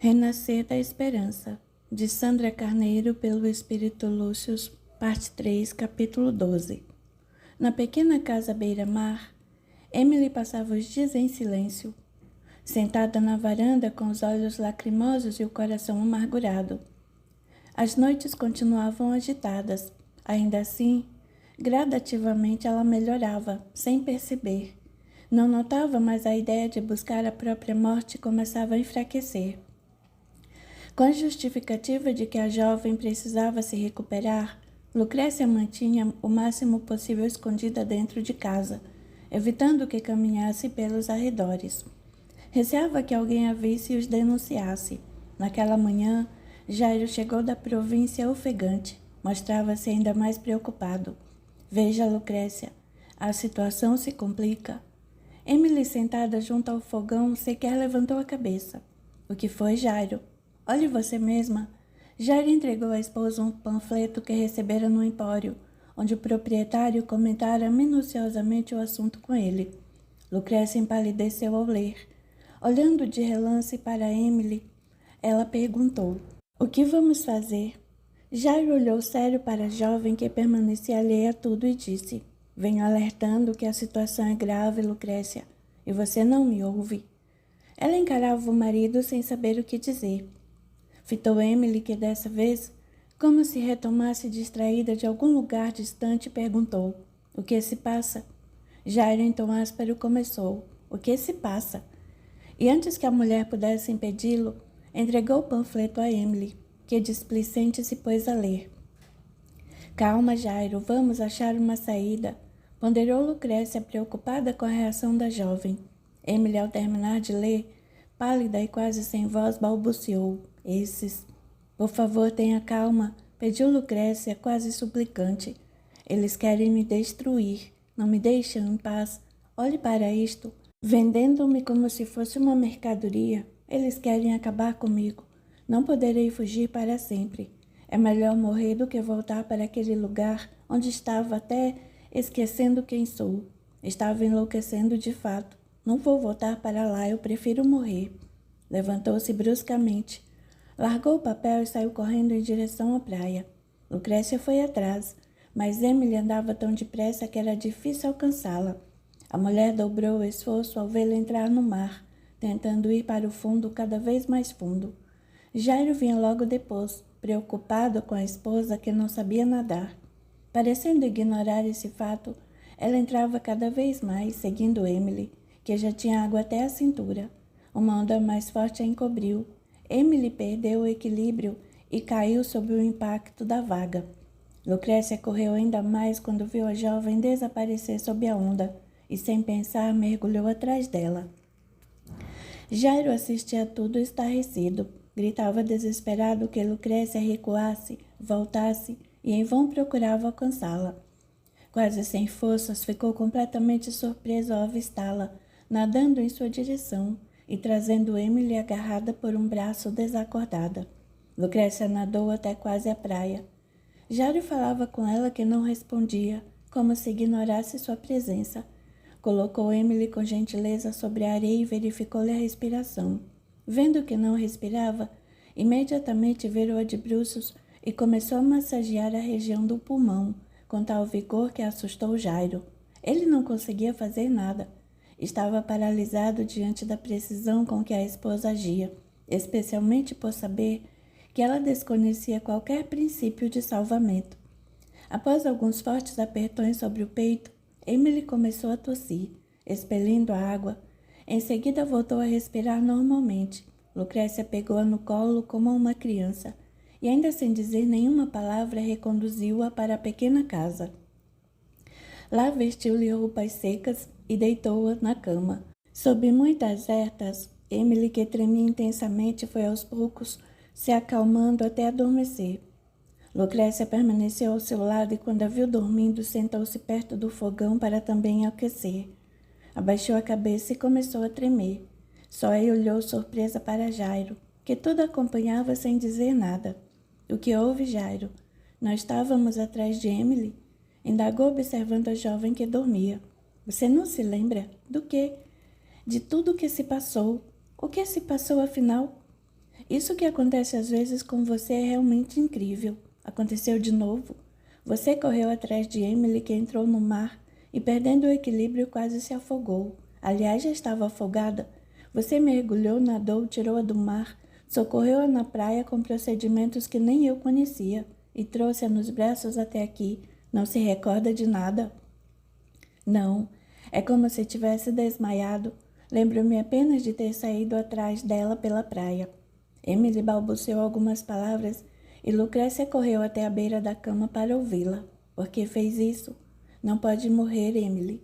Renascer da Esperança, de Sandra Carneiro, pelo Espírito Lúcio, parte 3, capítulo 12. Na pequena casa beira-mar, Emily passava os dias em silêncio, sentada na varanda com os olhos lacrimosos e o coração amargurado. As noites continuavam agitadas, ainda assim, gradativamente ela melhorava, sem perceber. Não notava, mas a ideia de buscar a própria morte começava a enfraquecer. Com a justificativa de que a jovem precisava se recuperar, Lucrécia mantinha o máximo possível escondida dentro de casa, evitando que caminhasse pelos arredores. Receava que alguém a visse e os denunciasse. Naquela manhã, Jairo chegou da província ofegante. Mostrava-se ainda mais preocupado. Veja, Lucrécia, a situação se complica. Emily, sentada junto ao fogão, sequer levantou a cabeça. O que foi, Jairo? Olhe você mesma. Jairo entregou à esposa um panfleto que recebera no empório, onde o proprietário comentara minuciosamente o assunto com ele. Lucrécia empalideceu ao ler. Olhando de relance para Emily, ela perguntou: "O que vamos fazer?" Jairo olhou sério para a jovem, que permanecia alheia a tudo, e disse: "Venho alertando que a situação é grave, Lucrécia, e você não me ouve." Ela encarava o marido sem saber o que dizer. Fitou Emily, que dessa vez, como se retomasse distraída de algum lugar distante, perguntou: "O que se passa?" Jairo, em tom áspero, começou: "O que se passa?" E antes que a mulher pudesse impedi-lo, entregou o panfleto a Emily, que displicente se pôs a ler. "Calma, Jairo, vamos achar uma saída", ponderou Lucrécia, preocupada com a reação da jovem. Emily, ao terminar de ler, pálida e quase sem voz, balbuciou: "Esses." "Por favor, tenha calma", pediu Lucrécia, quase suplicante. "Eles querem me destruir. Não me deixam em paz. Olhe para isto. Vendendo-me como se fosse uma mercadoria. Eles querem acabar comigo. Não poderei fugir para sempre. É melhor morrer do que voltar para aquele lugar onde estava até esquecendo quem sou. Estava enlouquecendo de fato. Não vou voltar para lá, eu prefiro morrer." Levantou-se bruscamente, largou o papel e saiu correndo em direção à praia. Lucrécia foi atrás, mas Emily andava tão depressa que era difícil alcançá-la. A mulher dobrou o esforço ao vê-la entrar no mar, tentando ir para o fundo, cada vez mais fundo. Jairo vinha logo depois, preocupado com a esposa, que não sabia nadar. Parecendo ignorar esse fato, ela entrava cada vez mais, seguindo Emily, que já tinha água até a cintura. Uma onda mais forte a encobriu. Emily perdeu o equilíbrio e caiu sob o impacto da vaga. Lucrécia correu ainda mais quando viu a jovem desaparecer sob a onda e, sem pensar, mergulhou atrás dela. Jairo assistia a tudo estarrecido. Gritava desesperado que Lucrécia recuasse, voltasse, e em vão procurava alcançá-la. Quase sem forças, ficou completamente surpreso ao avistá-la, nadando em sua direção e trazendo Emily agarrada por um braço, desacordada. Lucrécia nadou até quase a praia. Jairo falava com ela, que não respondia, como se ignorasse sua presença. Colocou Emily com gentileza sobre a areia e verificou-lhe a respiração. Vendo que não respirava, imediatamente virou de bruços e começou a massagear a região do pulmão, com tal vigor que assustou Jairo. Ele não conseguia fazer nada. Estava paralisado diante da precisão com que a esposa agia, especialmente por saber que ela desconhecia qualquer princípio de salvamento. Após alguns fortes apertões sobre o peito, Emily começou a tossir, expelindo a água. Em seguida voltou a respirar normalmente. Lucrécia pegou-a no colo como uma criança e, ainda sem dizer nenhuma palavra, reconduziu-a para a pequena casa. Lá vestiu-lhe roupas secas e deitou-a na cama. Sob muitas ertas, Emily, que tremia intensamente, foi aos poucos se acalmando até adormecer. Lucrécia permaneceu ao seu lado e, quando a viu dormindo, sentou-se perto do fogão para também aquecer. Abaixou a cabeça e começou a tremer. Só aí olhou surpresa para Jairo, que tudo acompanhava sem dizer nada. "O que houve, Jairo? Nós estávamos atrás de Emily?" Indagou, observando a jovem, que dormia. "Você não se lembra? Do quê?" "De tudo o que se passou." "O que se passou, afinal?" Isso que acontece às vezes com você é realmente incrível. Aconteceu de novo. Você correu atrás de Emily, que entrou no mar e, perdendo o equilíbrio, quase se afogou. Aliás, já estava afogada. Você mergulhou, nadou, tirou-a do mar, socorreu-a na praia com procedimentos que nem eu conhecia e trouxe-a nos braços até aqui. Não se recorda de nada? Não. É como se tivesse desmaiado. Lembro-me apenas de ter saído atrás dela pela praia. Emily balbuciou algumas palavras e Lucrécia correu até a beira da cama para ouvi-la. Por que fez isso? Não pode morrer, Emily.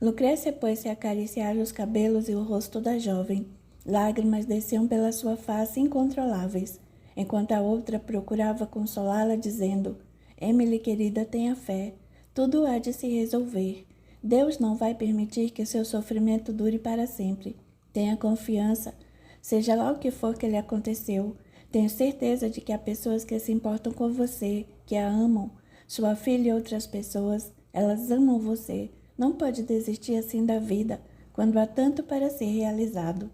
Lucrécia pôs-se a acariciar os cabelos e o rosto da jovem. Lágrimas desciam pela sua face incontroláveis, enquanto a outra procurava consolá-la, dizendo: Emily, querida, tenha fé. Tudo há de se resolver. Deus não vai permitir que seu sofrimento dure para sempre. Tenha confiança. Seja lá o que for que lhe aconteceu, tenho certeza de que há pessoas que se importam com você, que a amam. Sua filha e outras pessoas, elas amam você. Não pode desistir assim da vida, quando há tanto para ser realizado.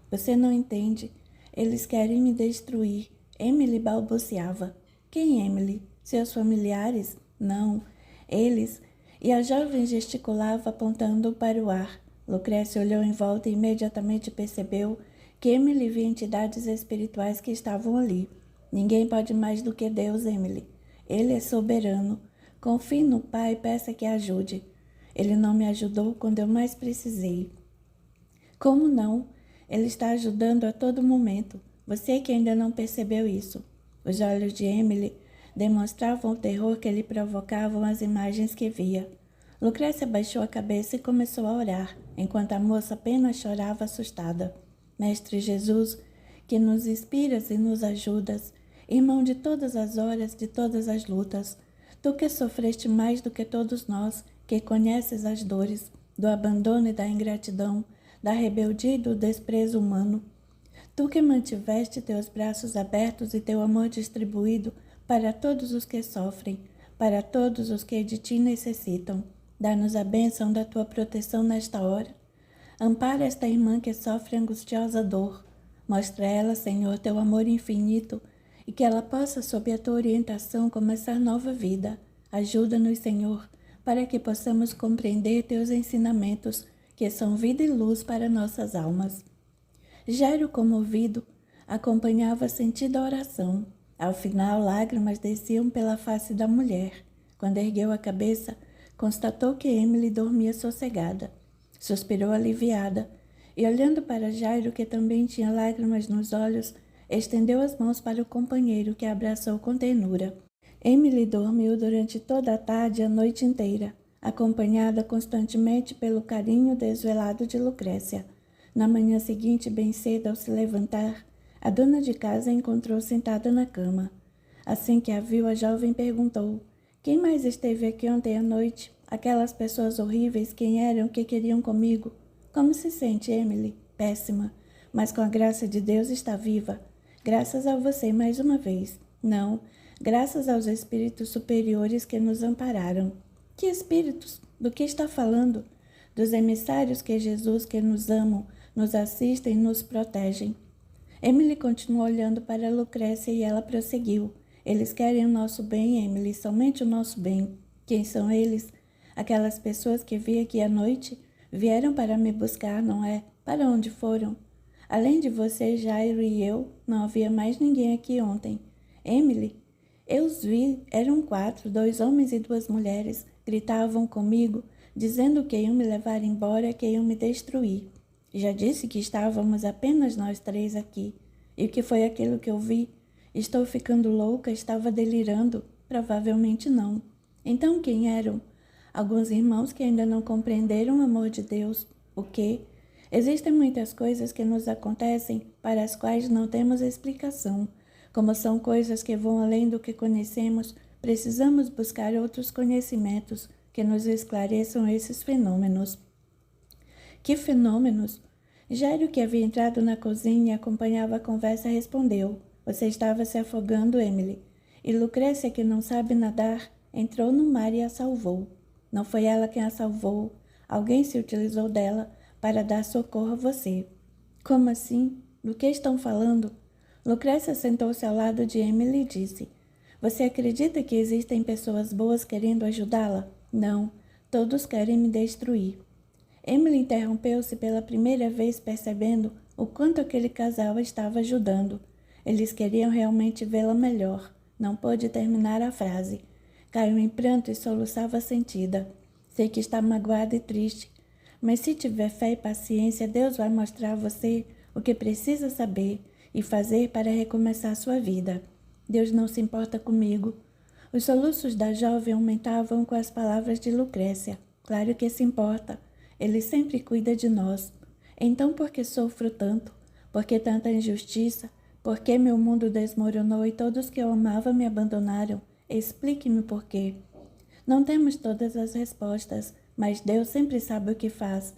Você não entende. Eles querem me destruir. Emily balbuciava. Quem, Emily? Seus familiares? Não. Eles. E a jovem gesticulava, apontando para o ar. Lucrécia olhou em volta e imediatamente percebeu que Emily via entidades espirituais que estavam ali. Ninguém pode mais do que Deus, Emily. Ele é soberano. Confie no Pai e peça que ajude. Ele não me ajudou quando eu mais precisei. Como não? Ele está ajudando a todo momento. Você que ainda não percebeu isso. Os olhos de Emily demonstravam o terror que lhe provocavam as imagens que via. Lucrécia baixou a cabeça e começou a orar, enquanto a moça apenas chorava assustada. Mestre Jesus, que nos inspiras e nos ajudas, irmão de todas as horas, de todas as lutas, tu que sofreste mais do que todos nós, que conheces as dores do abandono e da ingratidão, da rebeldia e do desprezo humano, tu que mantiveste teus braços abertos e teu amor distribuído para todos os que sofrem, para todos os que de ti necessitam, dá-nos a bênção da tua proteção nesta hora. Ampara esta irmã que sofre angustiosa dor. Mostra a ela, Senhor, teu amor infinito e que ela possa, sob a tua orientação, começar nova vida. Ajuda-nos, Senhor, para que possamos compreender teus ensinamentos, que são vida e luz para nossas almas. Jairo, comovido, acompanhava sentida a oração. Ao final, lágrimas desciam pela face da mulher. Quando ergueu a cabeça, constatou que Emily dormia sossegada. Suspirou aliviada e, olhando para Jairo, que também tinha lágrimas nos olhos, estendeu as mãos para o companheiro, que a abraçou com ternura. Emily dormiu durante toda a tarde e a noite inteira, acompanhada constantemente pelo carinho desvelado de Lucrécia. Na manhã seguinte, bem cedo, ao se levantar, a dona de casa a encontrou sentada na cama. Assim que a viu, a jovem perguntou: quem mais esteve aqui ontem à noite? Aquelas pessoas horríveis, quem eram, que queriam comigo? Como se sente, Emily? Péssima. Mas com a graça de Deus está viva. Graças a você mais uma vez. Não, graças aos espíritos superiores que nos ampararam. Que espíritos? Do que está falando? Dos emissários que Jesus, que nos amam, nos assistem e nos protegem. Emily continuou olhando para Lucrécia e ela prosseguiu. Eles querem o nosso bem, Emily, somente o nosso bem. Quem são eles? Aquelas pessoas que vi aqui à noite vieram para me buscar, não é? Para onde foram? Além de você, Jairo e eu, não havia mais ninguém aqui ontem. Emily, eu os vi, eram 4, 2 homens e 2 mulheres. Gritavam comigo, dizendo que iam me levar embora, que iam me destruir. Já disse que estávamos apenas nós 3 aqui. E o que foi aquilo que eu vi? Estou ficando louca, estava delirando? Provavelmente não. Então quem eram? Alguns irmãos que ainda não compreenderam o amor de Deus. O quê? Existem muitas coisas que nos acontecem para as quais não temos explicação. Como são coisas que vão além do que conhecemos, precisamos buscar outros conhecimentos que nos esclareçam esses fenômenos. Que fenômenos? Jairo, que havia entrado na cozinha e acompanhava a conversa, respondeu: você estava se afogando, Emily. E Lucrécia, que não sabe nadar, entrou no mar e a salvou. Não foi ela quem a salvou. Alguém se utilizou dela para dar socorro a você. Como assim? Do que estão falando? Lucrécia sentou-se ao lado de Emily e disse: Você acredita que existem pessoas boas querendo ajudá-la? Não, todos querem me destruir. Emily interrompeu-se pela primeira vez, percebendo o quanto aquele casal estava ajudando. Eles queriam realmente vê-la melhor. Não pôde terminar a frase. Caiu em pranto e soluçava sentida. Sei que está magoada e triste, mas se tiver fé e paciência, Deus vai mostrar a você o que precisa saber e fazer para recomeçar sua vida. Deus não se importa comigo. Os soluços da jovem aumentavam com as palavras de Lucrécia. Claro que se importa. Ele sempre cuida de nós. Então por que sofro tanto? Por que tanta injustiça? Por que meu mundo desmoronou e todos que eu amava me abandonaram? Explique-me por quê. Não temos todas as respostas, mas Deus sempre sabe o que faz.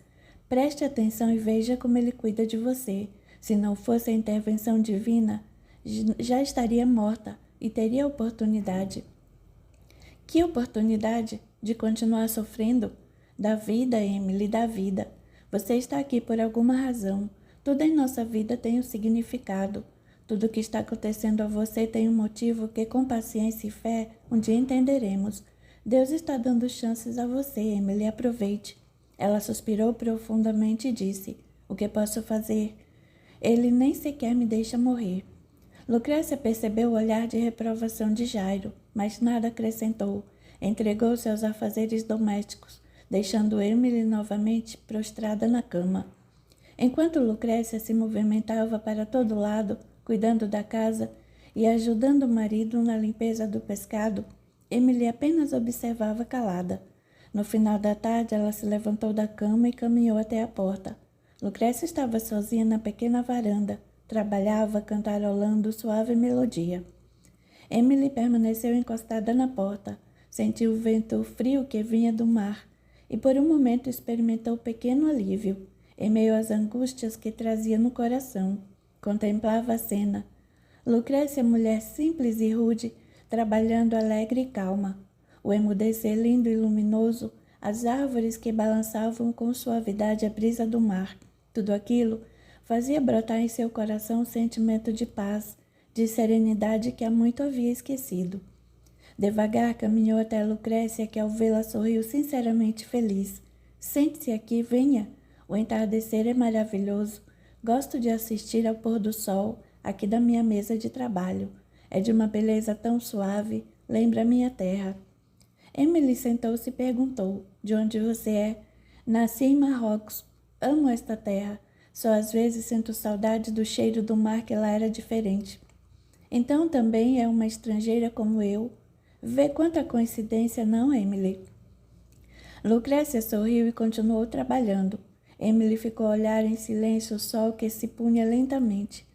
Preste atenção e veja como Ele cuida de você. Se não fosse a intervenção divina, já estaria morta e teria oportunidade. Que oportunidade de continuar sofrendo? Da vida, Emily, da vida. Você está aqui por alguma razão. Tudo em nossa vida tem um significado. Tudo o que está acontecendo a você tem um motivo que, com paciência e fé, um dia entenderemos. Deus está dando chances a você, Emily, aproveite. Ela suspirou profundamente e disse: O que posso fazer? Ele nem sequer me deixa morrer. Lucrécia percebeu o olhar de reprovação de Jairo, mas nada acrescentou. Entregou-se aos afazeres domésticos, deixando Emily novamente prostrada na cama. Enquanto Lucrécia se movimentava para todo lado, cuidando da casa e ajudando o marido na limpeza do pescado, Emily apenas observava calada. No final da tarde, ela se levantou da cama e caminhou até a porta. Lucrécia estava sozinha na pequena varanda. Trabalhava cantarolando suave melodia. Emily permaneceu encostada na porta. Sentiu o vento frio que vinha do mar e por um momento experimentou pequeno alívio. Em meio às angústias que trazia no coração, contemplava a cena. Lucrécia, mulher simples e rude, trabalhando alegre e calma. O emudecer lindo e luminoso, as árvores que balançavam com suavidade a brisa do mar. Tudo aquilo fazia brotar em seu coração um sentimento de paz, de serenidade que há muito havia esquecido. Devagar caminhou até Lucrécia, que ao vê-la sorriu sinceramente feliz. Sente-se aqui, venha. O entardecer é maravilhoso. Gosto de assistir ao pôr do sol aqui da minha mesa de trabalho. É de uma beleza tão suave, lembra a minha terra. Emily sentou-se e perguntou: De onde você é? Nasci em Marrocos. Amo esta terra. Só às vezes sinto saudade do cheiro do mar, que lá era diferente. Então também é uma estrangeira como eu. Vê quanta coincidência, não, Emily? Lucrécia sorriu e continuou trabalhando. Emily ficou a olhar em silêncio o sol que se punha lentamente.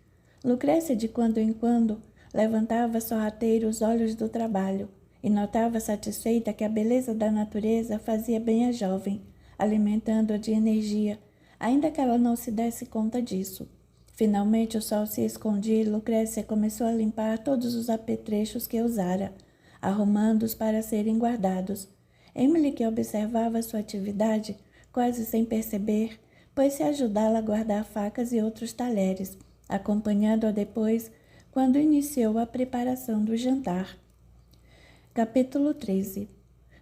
Lucrécia, de quando em quando, levantava sorrateiro os olhos do trabalho e notava satisfeita que a beleza da natureza fazia bem à jovem, alimentando-a de energia, ainda que ela não se desse conta disso. Finalmente o sol se escondia e Lucrécia começou a limpar todos os apetrechos que usara, arrumando-os para serem guardados. Emily, que observava sua atividade, quase sem perceber, pôs-se a ajudá-la a guardar facas e outros talheres, acompanhando-a depois, quando iniciou a preparação do jantar. Capítulo 13.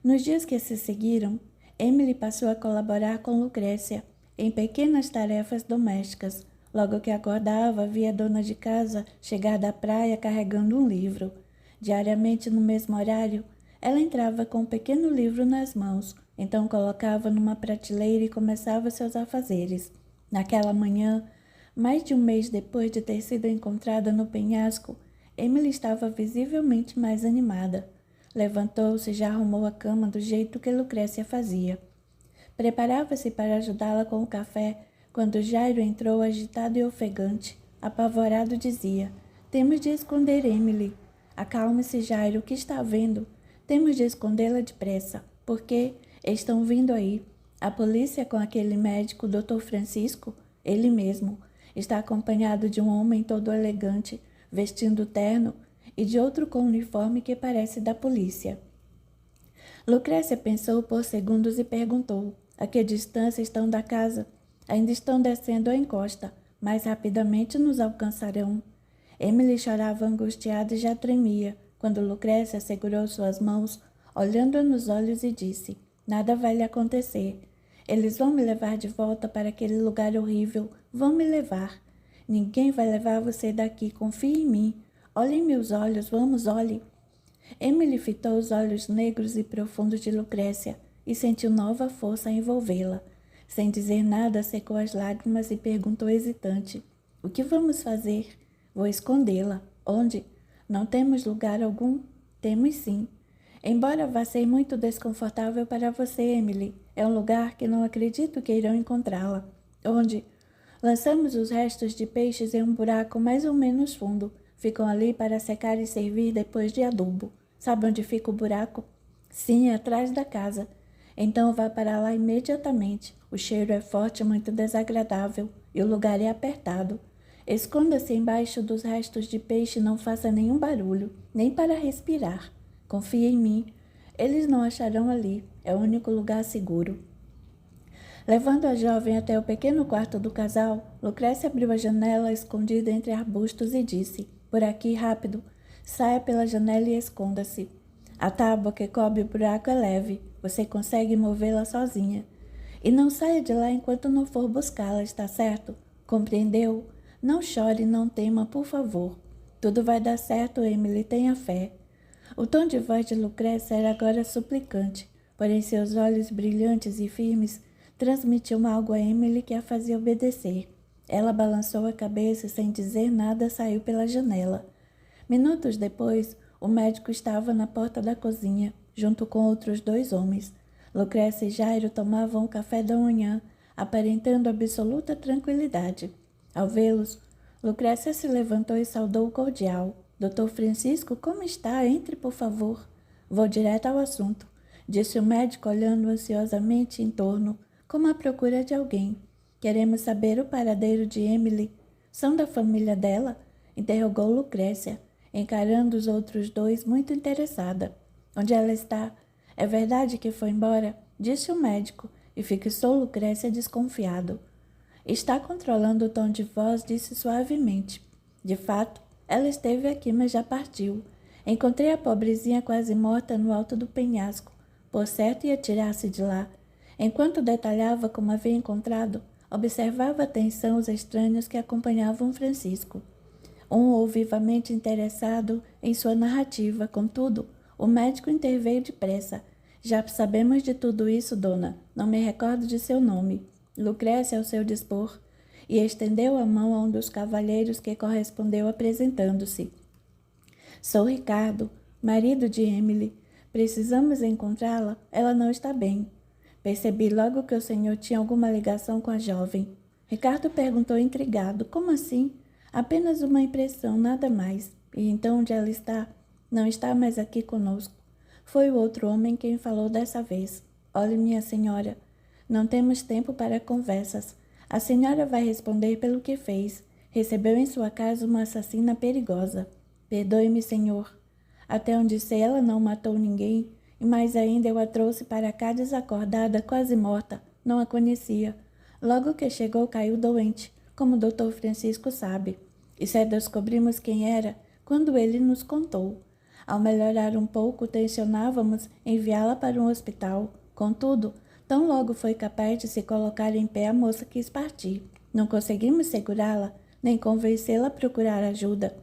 Nos dias que se seguiram, Emily passou a colaborar com Lucrécia em pequenas tarefas domésticas. Logo que acordava, via a dona de casa chegar da praia carregando um livro. Diariamente, no mesmo horário, ela entrava com um pequeno livro nas mãos, então colocava numa prateleira e começava seus afazeres. Naquela manhã, mais de um mês depois de ter sido encontrada no penhasco, Emily estava visivelmente mais animada. Levantou-se e já arrumou a cama do jeito que Lucrécia fazia. Preparava-se para ajudá-la com o café, quando Jairo entrou agitado e ofegante. Apavorado, dizia: Temos de esconder Emily. Acalme-se, Jairo, o que está havendo? Temos de escondê-la depressa, porque estão vindo aí. A polícia com aquele médico, Dr. Francisco, ele mesmo, está acompanhado de um homem todo elegante, vestindo terno, e de outro com uniforme que parece da polícia. Lucrécia pensou por segundos e perguntou: A que distância estão da casa? Ainda estão descendo a encosta. Mais rapidamente nos alcançarão. Emily chorava angustiada e já tremia, quando Lucrécia segurou suas mãos, olhando-a nos olhos e disse: Nada vai lhe acontecer. Eles vão me levar de volta para aquele lugar horrível. Vão me levar. Ninguém vai levar você daqui. Confie em mim. Olhe em meus olhos. Vamos, olhe. Emily fitou os olhos negros e profundos de Lucrécia e sentiu nova força a envolvê-la. Sem dizer nada, secou as lágrimas e perguntou hesitante: O que vamos fazer? Vou escondê-la. Onde? Não temos lugar algum? Temos sim. Embora vá ser muito desconfortável para você, Emily, é um lugar que não acredito que irão encontrá-la. Onde? Lançamos os restos de peixes em um buraco mais ou menos fundo. Ficam ali para secar e servir depois de adubo. Sabe onde fica o buraco? Sim, é atrás da casa. Então vá para lá imediatamente. O cheiro é forte e muito desagradável, e o lugar é apertado. Esconda-se embaixo dos restos de peixe e não faça nenhum barulho, nem para respirar. Confie em mim. Eles não acharão ali. É o único lugar seguro. Levando a jovem até o pequeno quarto do casal, Lucrécia abriu a janela escondida entre arbustos e disse: Por aqui, rápido. Saia pela janela e esconda-se. A tábua que cobre o buraco é leve. Você consegue movê-la sozinha. E não saia de lá enquanto não for buscá-la, está certo? Compreendeu? Não chore, não tema, por favor. Tudo vai dar certo, Emily, tenha fé. O tom de voz de Lucrécia era agora suplicante, porém seus olhos brilhantes e firmes transmitiam algo a Emily que a fazia obedecer. Ela balançou a cabeça e, sem dizer nada, saiu pela janela. Minutos depois, o médico estava na porta da cozinha, junto com outros 2 homens. Lucrécia e Jairo tomavam o café da manhã, aparentando absoluta tranquilidade. Ao vê-los, Lucrécia se levantou e saudou cordial. Doutor Francisco, como está? Entre, por favor. Vou direto ao assunto, disse o médico, olhando ansiosamente em torno, como à procura de alguém. Queremos saber o paradeiro de Emily. São da família dela? Interrogou Lucrécia, encarando os outros 2 muito interessada. Onde ela está? É verdade que foi embora? Disse o médico, e fixou Lucrécia desconfiado. Está controlando o tom de voz, disse suavemente. De fato, ela esteve aqui, mas já partiu. Encontrei a pobrezinha quase morta no alto do penhasco. Por certo, ia tirar-se de lá. Enquanto detalhava como havia encontrado, observava a atenção os estranhos que acompanhavam Francisco. Um ou vivamente interessado em sua narrativa, contudo, o médico interveio depressa. Já sabemos de tudo isso, dona. Não me recordo de seu nome. Lucrécia ao seu dispor, e estendeu a mão a um dos cavalheiros que correspondeu apresentando-se. Sou Ricardo, marido de Emily. Precisamos encontrá-la. Ela não está bem. Percebi logo que o senhor tinha alguma ligação com a jovem. Ricardo perguntou intrigado. Como assim? Apenas uma impressão, nada mais. E então onde ela está? Não está mais aqui conosco. Foi o outro homem quem falou dessa vez. Olhe, minha senhora, não temos tempo para conversas. A senhora vai responder pelo que fez. Recebeu em sua casa uma assassina perigosa. Perdoe-me, senhor. Até onde sei, ela não matou ninguém, e mais ainda eu a trouxe para cá desacordada, quase morta. Não a conhecia. Logo que chegou, caiu doente, como o doutor Francisco sabe. E só descobrimos quem era quando ele nos contou. Ao melhorar um pouco, tensionávamos enviá-la para um hospital. Contudo, tão logo foi capaz de se colocar em pé, a moça quis partir. Não conseguimos segurá-la, nem convencê-la a procurar ajuda.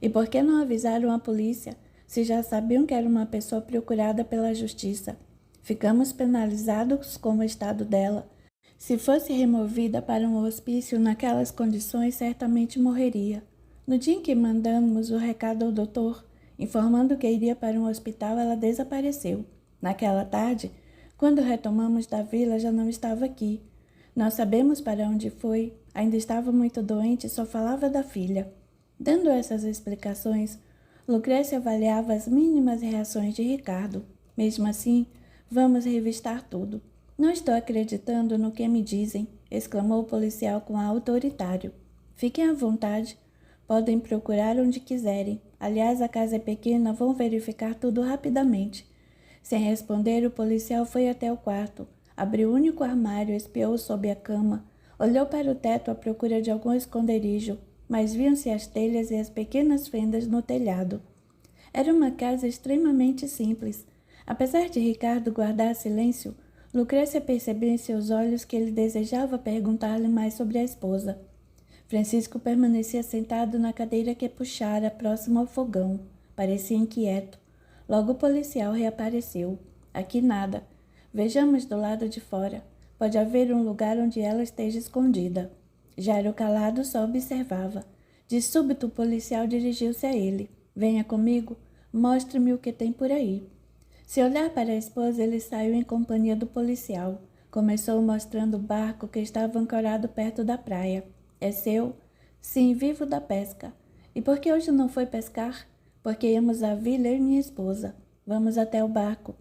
E por que não avisaram a polícia, se já sabiam que era uma pessoa procurada pela justiça? Ficamos penalizados com o estado dela. Se fosse removida para um hospício naquelas condições, certamente morreria. No dia em que mandamos o recado ao doutor, informando que iria para um hospital, ela desapareceu. Naquela tarde, quando retomamos da vila, já não estava aqui. Não sabemos para onde foi. Ainda estava muito doente e só falava da filha. Dando essas explicações, Lucrécia avaliava as mínimas reações de Ricardo. Mesmo assim, vamos revistar tudo. Não estou acreditando no que me dizem, exclamou o policial com ar autoritário. Fiquem à vontade. Podem procurar onde quiserem. Aliás, a casa é pequena, vão verificar tudo rapidamente. Sem responder, o policial foi até o quarto, abriu o único armário, espiou sob a cama, olhou para o teto à procura de algum esconderijo, mas viam-se as telhas e as pequenas fendas no telhado. Era uma casa extremamente simples. Apesar de Ricardo guardar silêncio, Lucrécia percebeu em seus olhos que ele desejava perguntar-lhe mais sobre a esposa. Francisco permanecia sentado na cadeira que puxara, próximo ao fogão. Parecia inquieto. Logo o policial reapareceu. Aqui nada. Vejamos do lado de fora. Pode haver um lugar onde ela esteja escondida. Jairo calado só observava. De súbito o policial dirigiu-se a ele. Venha comigo. Mostre-me o que tem por aí. Se olhar para a esposa, ele saiu em companhia do policial. Começou mostrando o barco que estava ancorado perto da praia. É seu? Sim, vivo da pesca. E por que hoje não foi pescar? Porque íamos à vila eu e minha esposa. Vamos até o barco.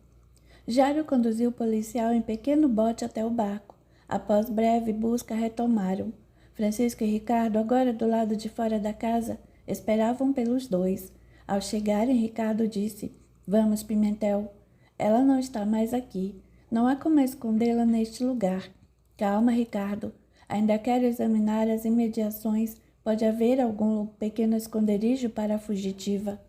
Jairo conduziu o policial em pequeno bote até o barco. Após breve busca, retomaram. Francisco e Ricardo, agora do lado de fora da casa, esperavam pelos dois. Ao chegarem, Ricardo disse: Vamos, Pimentel. Ela não está mais aqui. Não há como escondê-la neste lugar. Calma, Ricardo. Ainda quero examinar as imediações. Pode haver algum pequeno esconderijo para a fugitiva.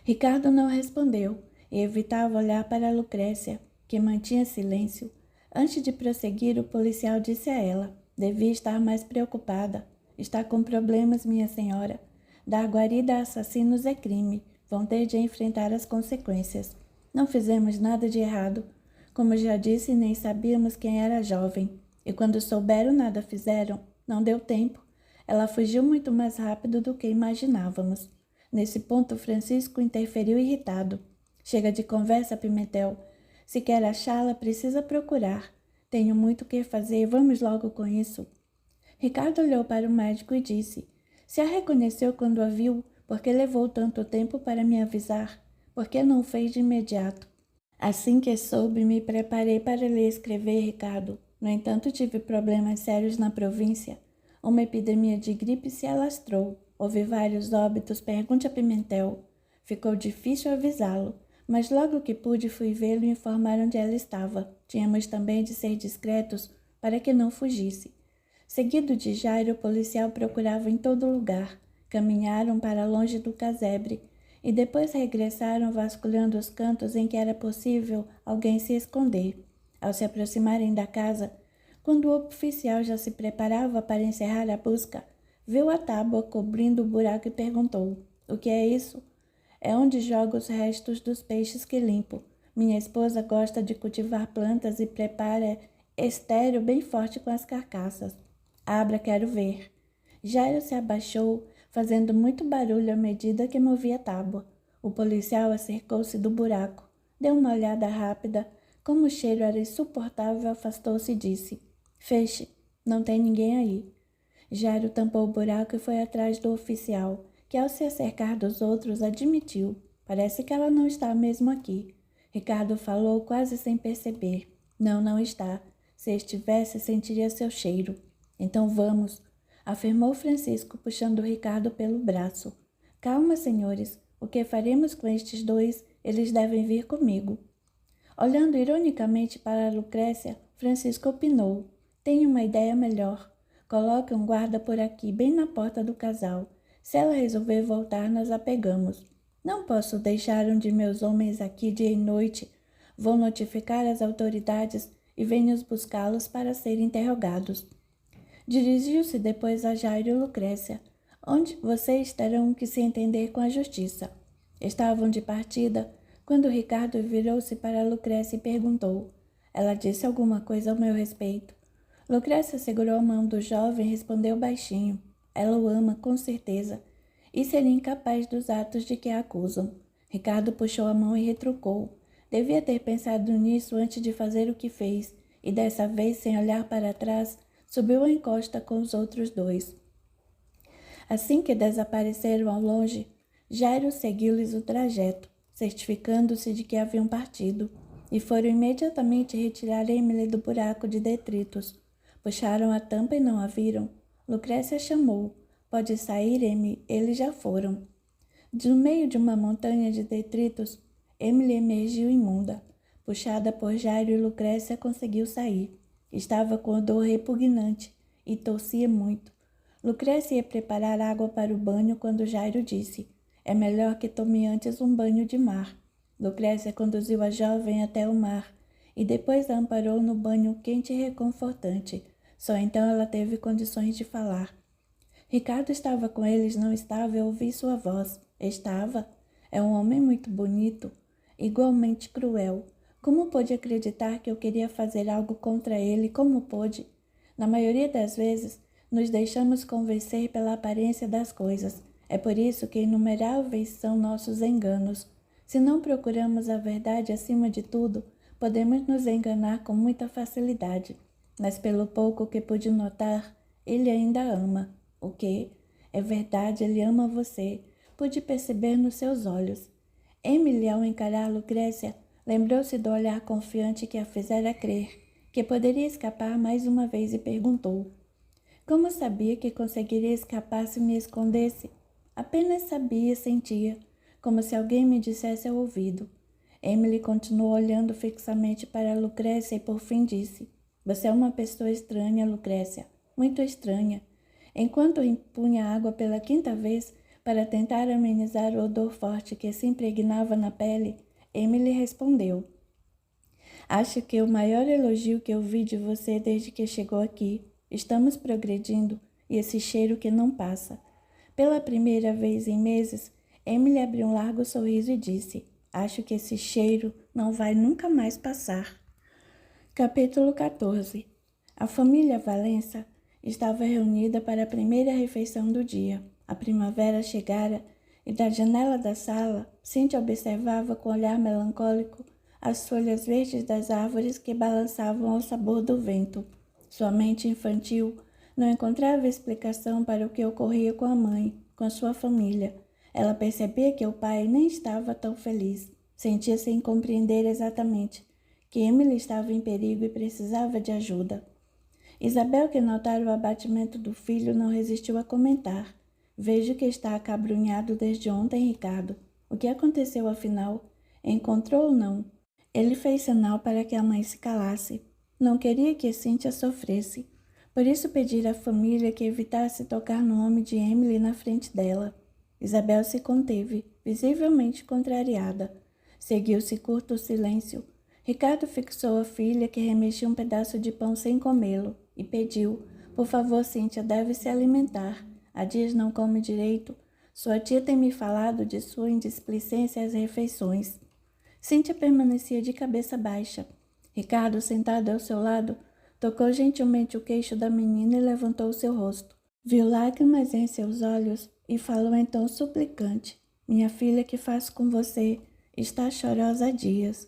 Ricardo não respondeu e evitava olhar para Lucrécia, que mantinha silêncio. Antes de prosseguir, o policial disse a ela: Devia estar mais preocupada. Está com problemas, minha senhora. Dar guarida a assassinos é crime. Vão ter de enfrentar as consequências. Não fizemos nada de errado. Como já disse, nem sabíamos quem era a jovem. E quando souberam, nada fizeram. Não deu tempo. Ela fugiu muito mais rápido do que imaginávamos. Nesse ponto, Francisco interferiu irritado. Chega de conversa, Pimentel. Se quer achá-la, precisa procurar. Tenho muito o que fazer, vamos logo com isso. Ricardo olhou para o médico e disse: Se a reconheceu quando a viu, por que levou tanto tempo para me avisar? Por que não o fez de imediato? Assim que soube, me preparei para lhe escrever, Ricardo. No entanto, tive problemas sérios na província. Uma epidemia de gripe se alastrou. Houve vários óbitos, pergunte a Pimentel. Ficou difícil avisá-lo, mas logo que pude fui vê-lo e informar onde ela estava. Tínhamos também de ser discretos para que não fugisse. Seguido de Jairo, o policial procurava em todo lugar. Caminharam para longe do casebre e depois regressaram vasculhando os cantos em que era possível alguém se esconder. Ao se aproximarem da casa, quando o oficial já se preparava para encerrar a busca, viu a tábua cobrindo o buraco e perguntou: O que é isso? É onde jogo os restos dos peixes que limpo. Minha esposa gosta de cultivar plantas e prepara estéreo bem forte com as carcaças. Abra, quero ver. Jairo se abaixou, fazendo muito barulho à medida que movia a tábua. O policial acercou-se do buraco. Deu uma olhada rápida. Como o cheiro era insuportável, afastou-se e disse: Feche, não tem ninguém aí. Jairo tampou o buraco e foi atrás do oficial, que ao se acercar dos outros admitiu: Parece que ela não está mesmo aqui. Ricardo falou quase sem perceber: Não está. Se estivesse, sentiria seu cheiro. Então vamos, afirmou Francisco, puxando Ricardo pelo braço. Calma, senhores. O que faremos com estes dois? Eles devem vir comigo. Olhando ironicamente para Lucrécia, Francisco opinou: Tenho uma ideia melhor. Coloque um guarda por aqui, bem na porta do casal. Se ela resolver voltar, nós a pegamos. Não posso deixar um de meus homens aqui dia e noite. Vou notificar as autoridades e venho buscá-los para serem interrogados. Dirigiu-se depois a Jairo e Lucrécia, onde vocês terão que se entender com a justiça. Estavam de partida quando Ricardo virou-se para Lucrécia e perguntou: Ela disse alguma coisa ao meu respeito? Lucrécia segurou a mão do jovem e respondeu baixinho: Ela o ama, com certeza, e seria incapaz dos atos de que a acusam. Ricardo puxou a mão e retrucou: Devia ter pensado nisso antes de fazer o que fez, e dessa vez, sem olhar para trás, subiu a encosta com os outros dois. Assim que desapareceram ao longe, Jairo seguiu-lhes o trajeto, certificando-se de que haviam partido, e foram imediatamente retirar Emily do buraco de detritos. Puxaram a tampa e não a viram. Lucrécia chamou: Pode sair, Emily, eles já foram. No meio de uma montanha de detritos, Emily emergiu imunda. Puxada por Jairo e Lucrécia, conseguiu sair. Estava com odor repugnante e tossia muito. Lucrécia ia preparar água para o banho quando Jairo disse: é melhor que tome antes um banho de mar. Lucrécia conduziu a jovem até o mar e depois a amparou no banho quente e reconfortante. Só então ela teve condições de falar. Ricardo estava com eles, não estava? Eu ouvi sua voz. Estava. É um homem muito bonito, igualmente cruel. Como pôde acreditar que eu queria fazer algo contra ele? Como pôde? Na maioria das vezes, nos deixamos convencer pela aparência das coisas. É por isso que inumeráveis são nossos enganos. Se não procuramos a verdade acima de tudo, podemos nos enganar com muita facilidade. Mas pelo pouco que pude notar, ele ainda ama. O quê? É verdade, ele ama você. Pude perceber nos seus olhos. Emily, ao encarar Lucrécia, lembrou-se do olhar confiante que a fizera crer que poderia escapar mais uma vez e perguntou: como sabia que conseguiria escapar se me escondesse? Apenas sabia, sentia, como se alguém me dissesse ao ouvido. Emily continuou olhando fixamente para Lucrécia e por fim disse: você é uma pessoa estranha, Lucrécia, muito estranha. Enquanto impunha água pela quinta vez para tentar amenizar o odor forte que se impregnava na pele, Emily respondeu: acho que o maior elogio que eu vi de você desde que chegou aqui. Estamos progredindo e esse cheiro que não passa. Pela primeira vez em meses, Emily abriu um largo sorriso e disse: acho que esse cheiro não vai nunca mais passar. Capítulo 14. A família Valença estava reunida para a primeira refeição do dia. A primavera chegara e da janela da sala, Cíntia observava com olhar melancólico as folhas verdes das árvores que balançavam ao sabor do vento. Sua mente infantil não encontrava explicação para o que ocorria com a mãe, com sua família. Ela percebia que o pai nem estava tão feliz. Sentia sem compreender exatamente que Emily estava em perigo e precisava de ajuda. Isabel, que notara o abatimento do filho, não resistiu a comentar: vejo que está acabrunhado desde ontem, Ricardo. O que aconteceu, afinal? Encontrou ou não? Ele fez sinal para que a mãe se calasse. Não queria que Cíntia sofresse. Por isso pedira à família que evitasse tocar no nome de Emily na frente dela. Isabel se conteve, visivelmente contrariada. Seguiu-se curto silêncio. Ricardo fixou a filha, que remexia um pedaço de pão sem comê-lo, e pediu: por favor, Cíntia, deve se alimentar. Há dias não come direito. Sua tia tem me falado de sua indisplicência às refeições. Cíntia permanecia de cabeça baixa. Ricardo, sentado ao seu lado, tocou gentilmente o queixo da menina e levantou seu rosto. Viu lágrimas em seus olhos e falou em tom suplicante: minha filha, que faço com você? Está chorosa há dias.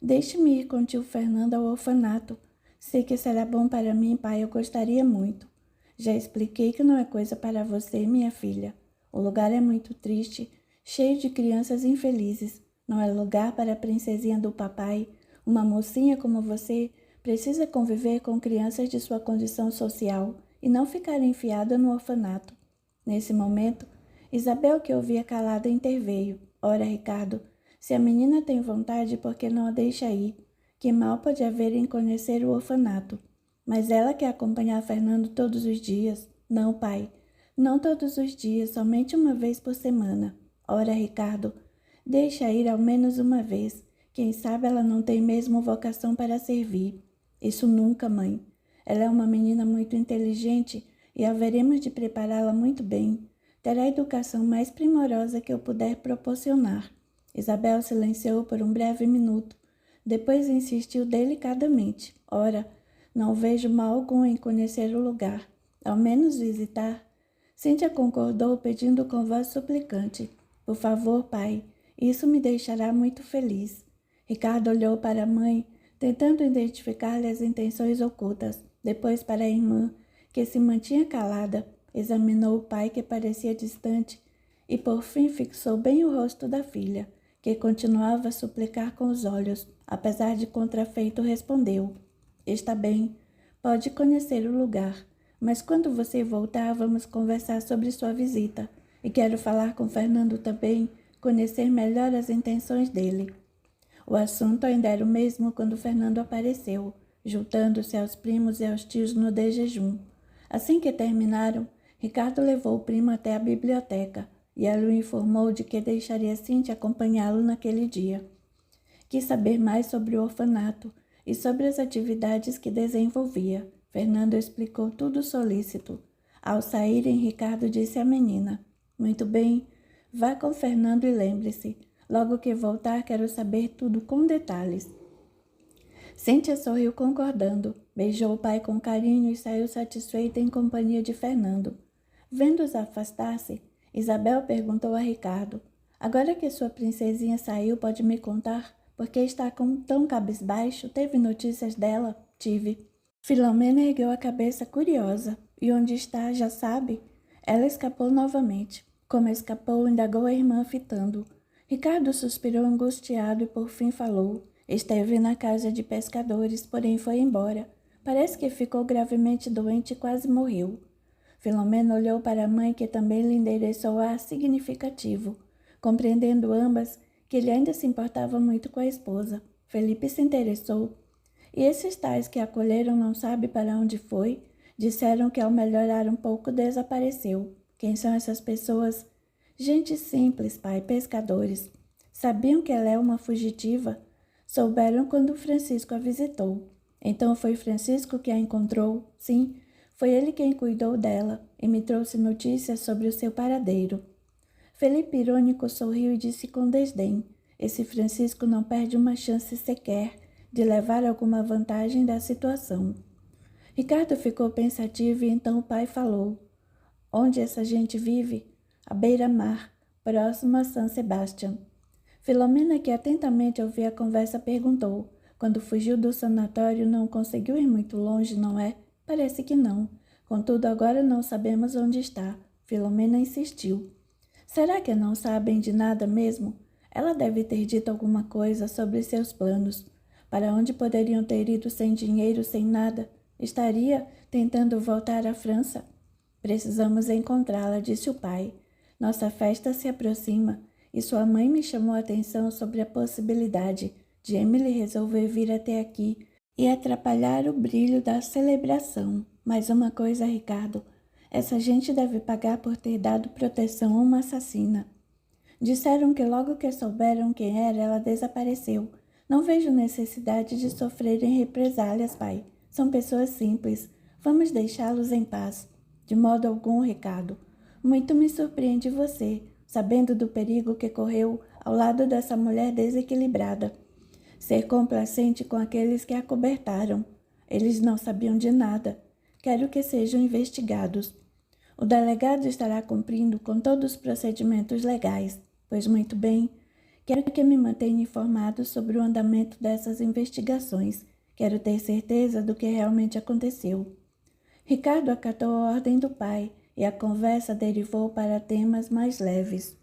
Deixe-me ir com tio Fernando ao orfanato. Sei que será bom para mim, pai, eu gostaria muito. Já expliquei que não é coisa para você, minha filha. O lugar é muito triste, cheio de crianças infelizes. Não é lugar para a princesinha do papai. Uma mocinha como você precisa conviver com crianças de sua condição social e não ficar enfiada no orfanato. Nesse momento, Isabel, que ouvia calada, interveio. Ora, Ricardo, se a menina tem vontade, por que não a deixa ir? Que mal pode haver em conhecer o orfanato? Mas ela quer acompanhar Fernando todos os dias. Não, pai, não todos os dias, somente uma vez por semana. Ora, Ricardo, deixa ir ao menos uma vez. Quem sabe ela não tem mesmo vocação para servir. Isso nunca, mãe. Ela é uma menina muito inteligente e haveremos de prepará-la muito bem. Terá a educação mais primorosa que eu puder proporcionar. Isabel silenciou por um breve minuto. Depois insistiu delicadamente. Ora, não vejo mal algum em conhecer o lugar. Ao menos visitar. Cíntia concordou, pedindo com voz suplicante: por favor, pai, isso me deixará muito feliz. Ricardo olhou para a mãe, tentando identificar-lhe as intenções ocultas. Depois para a irmã, que se mantinha calada, examinou o pai, que parecia distante, e por fim fixou bem o rosto da filha, que continuava a suplicar com os olhos. Apesar de contrafeito, respondeu: está bem, pode conhecer o lugar, mas quando você voltar, vamos conversar sobre sua visita, e quero falar com Fernando também, conhecer melhor as intenções dele. O assunto ainda era o mesmo quando Fernando apareceu, juntando-se aos primos e aos tios no de jejum. Assim que terminaram, Ricardo levou o primo até a biblioteca e ela o informou de que deixaria Cíntia acompanhá-lo naquele dia. Quis saber mais sobre o orfanato e sobre as atividades que desenvolvia. Fernando explicou tudo solícito. Ao saírem, Ricardo disse à menina: "Muito bem, vá com Fernando e lembre-se, logo que voltar quero saber tudo com detalhes." Cíntia sorriu concordando, beijou o pai com carinho e saiu satisfeita em companhia de Fernando. Vendo-os afastar-se, Isabel perguntou a Ricardo: "Agora que sua princesinha saiu, pode me contar por que está tão cabisbaixo? Teve notícias dela?" "Tive." Filomena ergueu a cabeça curiosa. "E onde está, já sabe?" "Ela escapou novamente." "Como escapou?" indagou a irmã fitando. Ricardo suspirou angustiado e por fim falou: "Esteve na casa de pescadores, porém foi embora. Parece que ficou gravemente doente e quase morreu." Filomena olhou para a mãe, que também lhe endereçou ar significativo, compreendendo ambas que ele ainda se importava muito com a esposa. Felipe se interessou. "E esses tais que acolheram não sabe para onde foi? Disseram que ao melhorar um pouco desapareceu." "Quem são essas pessoas?" "Gente simples, pai, pescadores." "Sabiam que ela é uma fugitiva?" "Souberam quando Francisco a visitou." "Então foi Francisco que a encontrou?" "Sim, foi ele quem cuidou dela e me trouxe notícias sobre o seu paradeiro." Felipe, irônico, sorriu e disse com desdém: "Esse Francisco não perde uma chance sequer de levar alguma vantagem da situação." Ricardo ficou pensativo e então o pai falou: "Onde essa gente vive?" "À beira-mar, próximo a San Sebastián." Filomena, que atentamente ouvia a conversa, perguntou: "Quando fugiu do sanatório, não conseguiu ir muito longe, não é?" "Parece que não. Contudo, agora não sabemos onde está." Filomena insistiu: "Será que não sabem de nada mesmo? Ela deve ter dito alguma coisa sobre seus planos. Para onde poderiam ter ido sem dinheiro, sem nada? Estaria tentando voltar à França?" "Precisamos encontrá-la", disse o pai. "Nossa festa se aproxima e sua mãe me chamou a atenção sobre a possibilidade de Emily resolver vir até aqui e atrapalhar o brilho da celebração. Mas uma coisa, Ricardo, essa gente deve pagar por ter dado proteção a uma assassina. Disseram que logo que souberam quem era, ela desapareceu. Não vejo necessidade de sofrerem represálias, pai. São pessoas simples. Vamos deixá-los em paz." "De modo algum, Ricardo. Muito me surpreende você, sabendo do perigo que correu ao lado dessa mulher desequilibrada. Ser complacente com aqueles que a cobertaram. Eles não sabiam de nada. Quero que sejam investigados. O delegado estará cumprindo com todos os procedimentos legais. Pois muito bem. Quero que me mantenha informado sobre o andamento dessas investigações. Quero ter certeza do que realmente aconteceu." Ricardo acatou a ordem do pai e a conversa derivou para temas mais leves.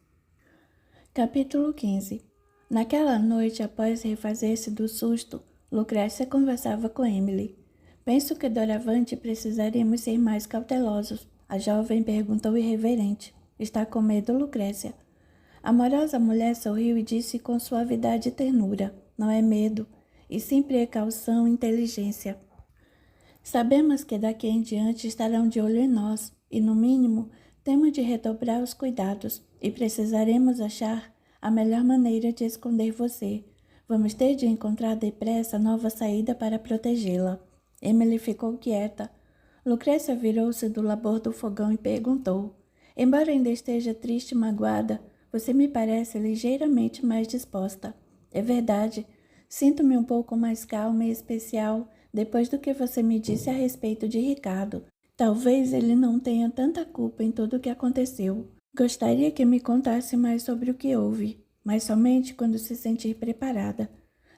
Capítulo 15. Naquela noite, após refazer-se do susto, Lucrécia conversava com Emily. "Penso que doravante precisaremos ser mais cautelosos." A jovem perguntou irreverente. "Está com medo, Lucrécia?" A amorosa mulher sorriu e disse com suavidade e ternura: "Não é medo, e sim precaução e inteligência. Sabemos que daqui em diante estarão de olho em nós, e no mínimo temos de redobrar os cuidados, e precisaremos achar a melhor maneira de esconder você. Vamos ter de encontrar depressa nova saída para protegê-la." Emily ficou quieta. Lucrécia virou-se do labor do fogão e perguntou: "Embora ainda esteja triste e magoada, você me parece ligeiramente mais disposta." "É verdade. Sinto-me um pouco mais calma e especial depois do que você me disse a respeito de Ricardo. Talvez ele não tenha tanta culpa em tudo o que aconteceu. Gostaria que me contasse mais sobre o que houve, mas somente quando se sentir preparada."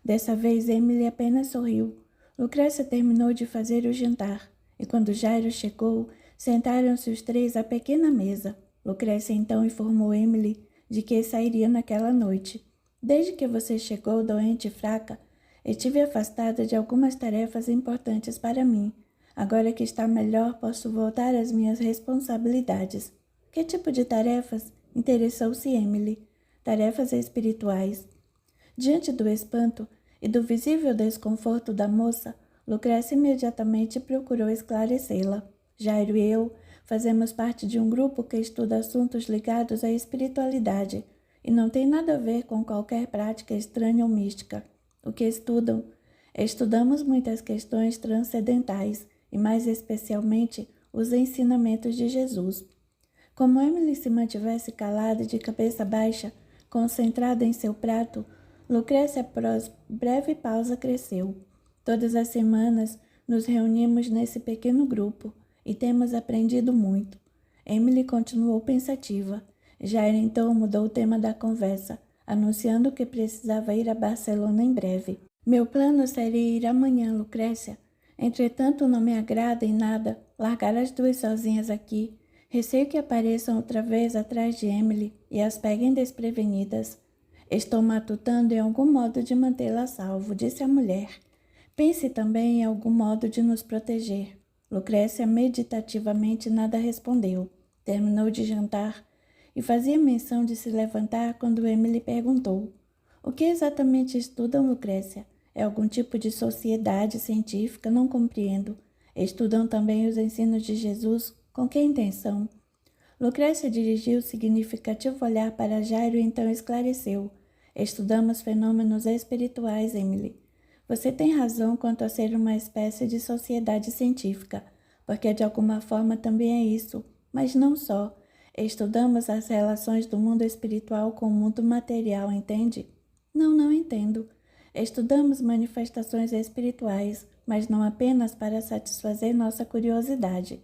Dessa vez, Emily apenas sorriu. Lucrécia terminou de fazer o jantar, e quando Jairo chegou, sentaram-se os três à pequena mesa. Lucrécia então informou Emily de que sairia naquela noite. "Desde que você chegou doente e fraca, estive afastada de algumas tarefas importantes para mim. Agora que está melhor, posso voltar às minhas responsabilidades." "Que tipo de tarefas?" interessou-se Emily. "Tarefas espirituais." Diante do espanto e do visível desconforto da moça, Lucrécia imediatamente procurou esclarecê-la. "Jairo e eu Fazemos parte de um grupo que estuda assuntos ligados à espiritualidade e não tem nada a ver com qualquer prática estranha ou mística. O que estudam? Estudamos muitas questões transcendentais e, mais especialmente, os ensinamentos de Jesus. Como Emily se mantivesse calada e de cabeça baixa, concentrada em seu prato, Lucrécia, após breve pausa, cresceu. Todas as semanas nos reunimos nesse pequeno grupo e temos aprendido muito. Emily continuou pensativa. Jairo então mudou o tema da conversa, anunciando que precisava ir a Barcelona em breve. Meu plano seria ir amanhã, Lucrécia. Entretanto, não me agrada em nada largar as duas sozinhas aqui. Receio que apareçam outra vez atrás de Emily e as peguem desprevenidas. Estou matutando em algum modo de mantê-la a salvo, disse a mulher. Pense também em algum modo de nos proteger. Lucrécia meditativamente nada respondeu. Terminou de jantar e fazia menção de se levantar quando Emily perguntou: O que exatamente estudam, Lucrécia? É algum tipo de sociedade científica? Não compreendo. Estudam também os ensinos de Jesus? Com que intenção? Lucrécia dirigiu significativo olhar para Jairo e então esclareceu. Estudamos fenômenos espirituais, Emily. Você tem razão quanto a ser uma espécie de sociedade científica, porque de alguma forma também é isso, mas não só. Estudamos as relações do mundo espiritual com o mundo material, entende? Não entendo. Estudamos manifestações espirituais, mas não apenas para satisfazer nossa curiosidade.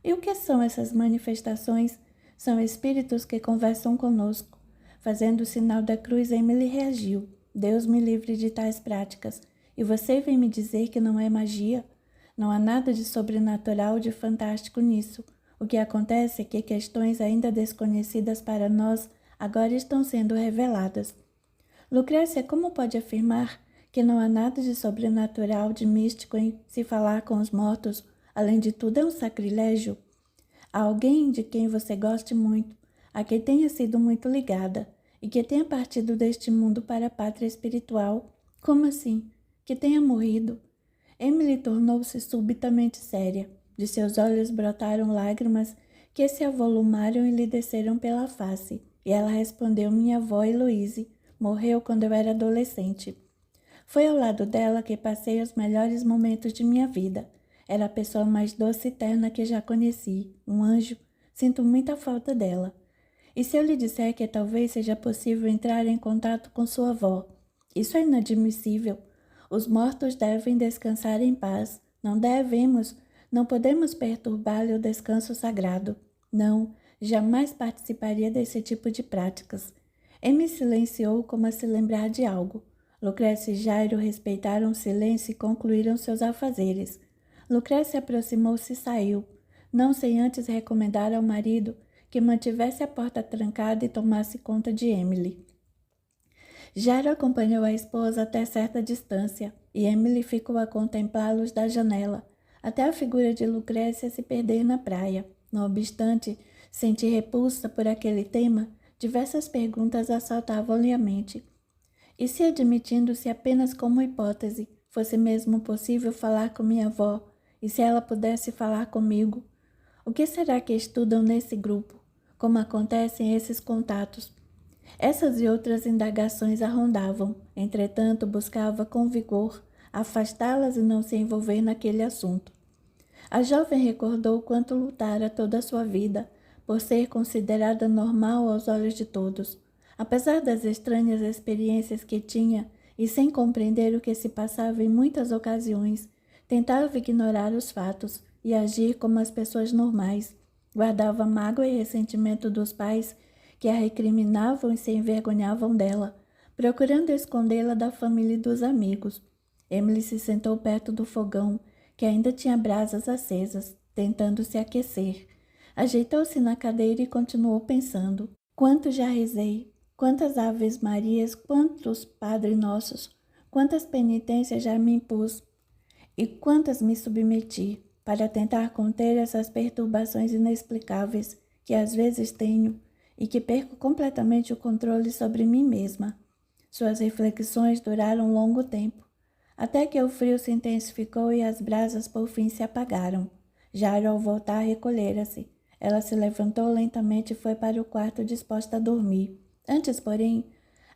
E o que são essas manifestações? São espíritos que conversam conosco. Fazendo o sinal da cruz, Emily reagiu. Deus me livre de tais práticas. E você vem me dizer que não é magia? Não há nada de sobrenatural ou de fantástico nisso. O que acontece é que questões ainda desconhecidas para nós agora estão sendo reveladas. Lucrécia, como pode afirmar que não há nada de sobrenatural, de místico em se falar com os mortos? Além de tudo, é um sacrilégio. Há alguém de quem você goste muito, a quem tenha sido muito ligada, e que tenha partido deste mundo para a pátria espiritual. Como assim? Que tenha morrido? Emily tornou-se subitamente séria. De seus olhos brotaram lágrimas que se avolumaram e lhe desceram pela face, e ela respondeu: Minha avó Heloise morreu quando eu era adolescente. Foi ao lado dela que passei os melhores momentos de minha vida. Era a pessoa mais doce e terna que já conheci, um anjo. Sinto muita falta dela. E se eu lhe disser que talvez seja possível entrar em contato com sua avó? Isso é inadmissível. Os mortos devem descansar em paz. Não podemos perturbar-lhe o descanso sagrado. Não, jamais participaria desse tipo de práticas. Amy silenciou como a se lembrar de algo. Lucrécia e Jairo respeitaram o silêncio e concluíram seus afazeres. Lucrécia aproximou-se e saiu, não sem antes recomendar ao marido que mantivesse a porta trancada e tomasse conta de Emily. Jairo acompanhou a esposa até certa distância e Emily ficou a contemplá-los da janela, até a figura de Lucrécia se perder na praia. Não obstante sentir repulsa por aquele tema, diversas perguntas assaltavam-lhe a mente. E se, admitindo-se apenas como hipótese, fosse mesmo possível falar com minha avó, e se ela pudesse falar comigo? O que será que estudam nesse grupo? Como acontecem esses contatos? Essas e outras indagações a rondavam. Entretanto, buscava com vigor afastá-las e não se envolver naquele assunto. A jovem recordou quanto lutara toda a sua vida por ser considerada normal aos olhos de todos. Apesar das estranhas experiências que tinha e sem compreender o que se passava em muitas ocasiões, tentava ignorar os fatos e agir como as pessoas normais. Guardava mágoa e ressentimento dos pais que a recriminavam e se envergonhavam dela, procurando escondê-la da família e dos amigos. Emily se sentou perto do fogão, que ainda tinha brasas acesas, tentando se aquecer. Ajeitou-se na cadeira e continuou pensando. Quanto já rezei, quantas Aves Marias, quantos Padre Nossos, quantas penitências já me impus e quantas me submeti para tentar conter essas perturbações inexplicáveis que às vezes tenho e que perco completamente o controle sobre mim mesma. Suas reflexões duraram um longo tempo, até que o frio se intensificou e as brasas por fim se apagaram. Jairo, ao voltar, recolhera-se. Ela se levantou lentamente e foi para o quarto disposta a dormir. Antes, porém,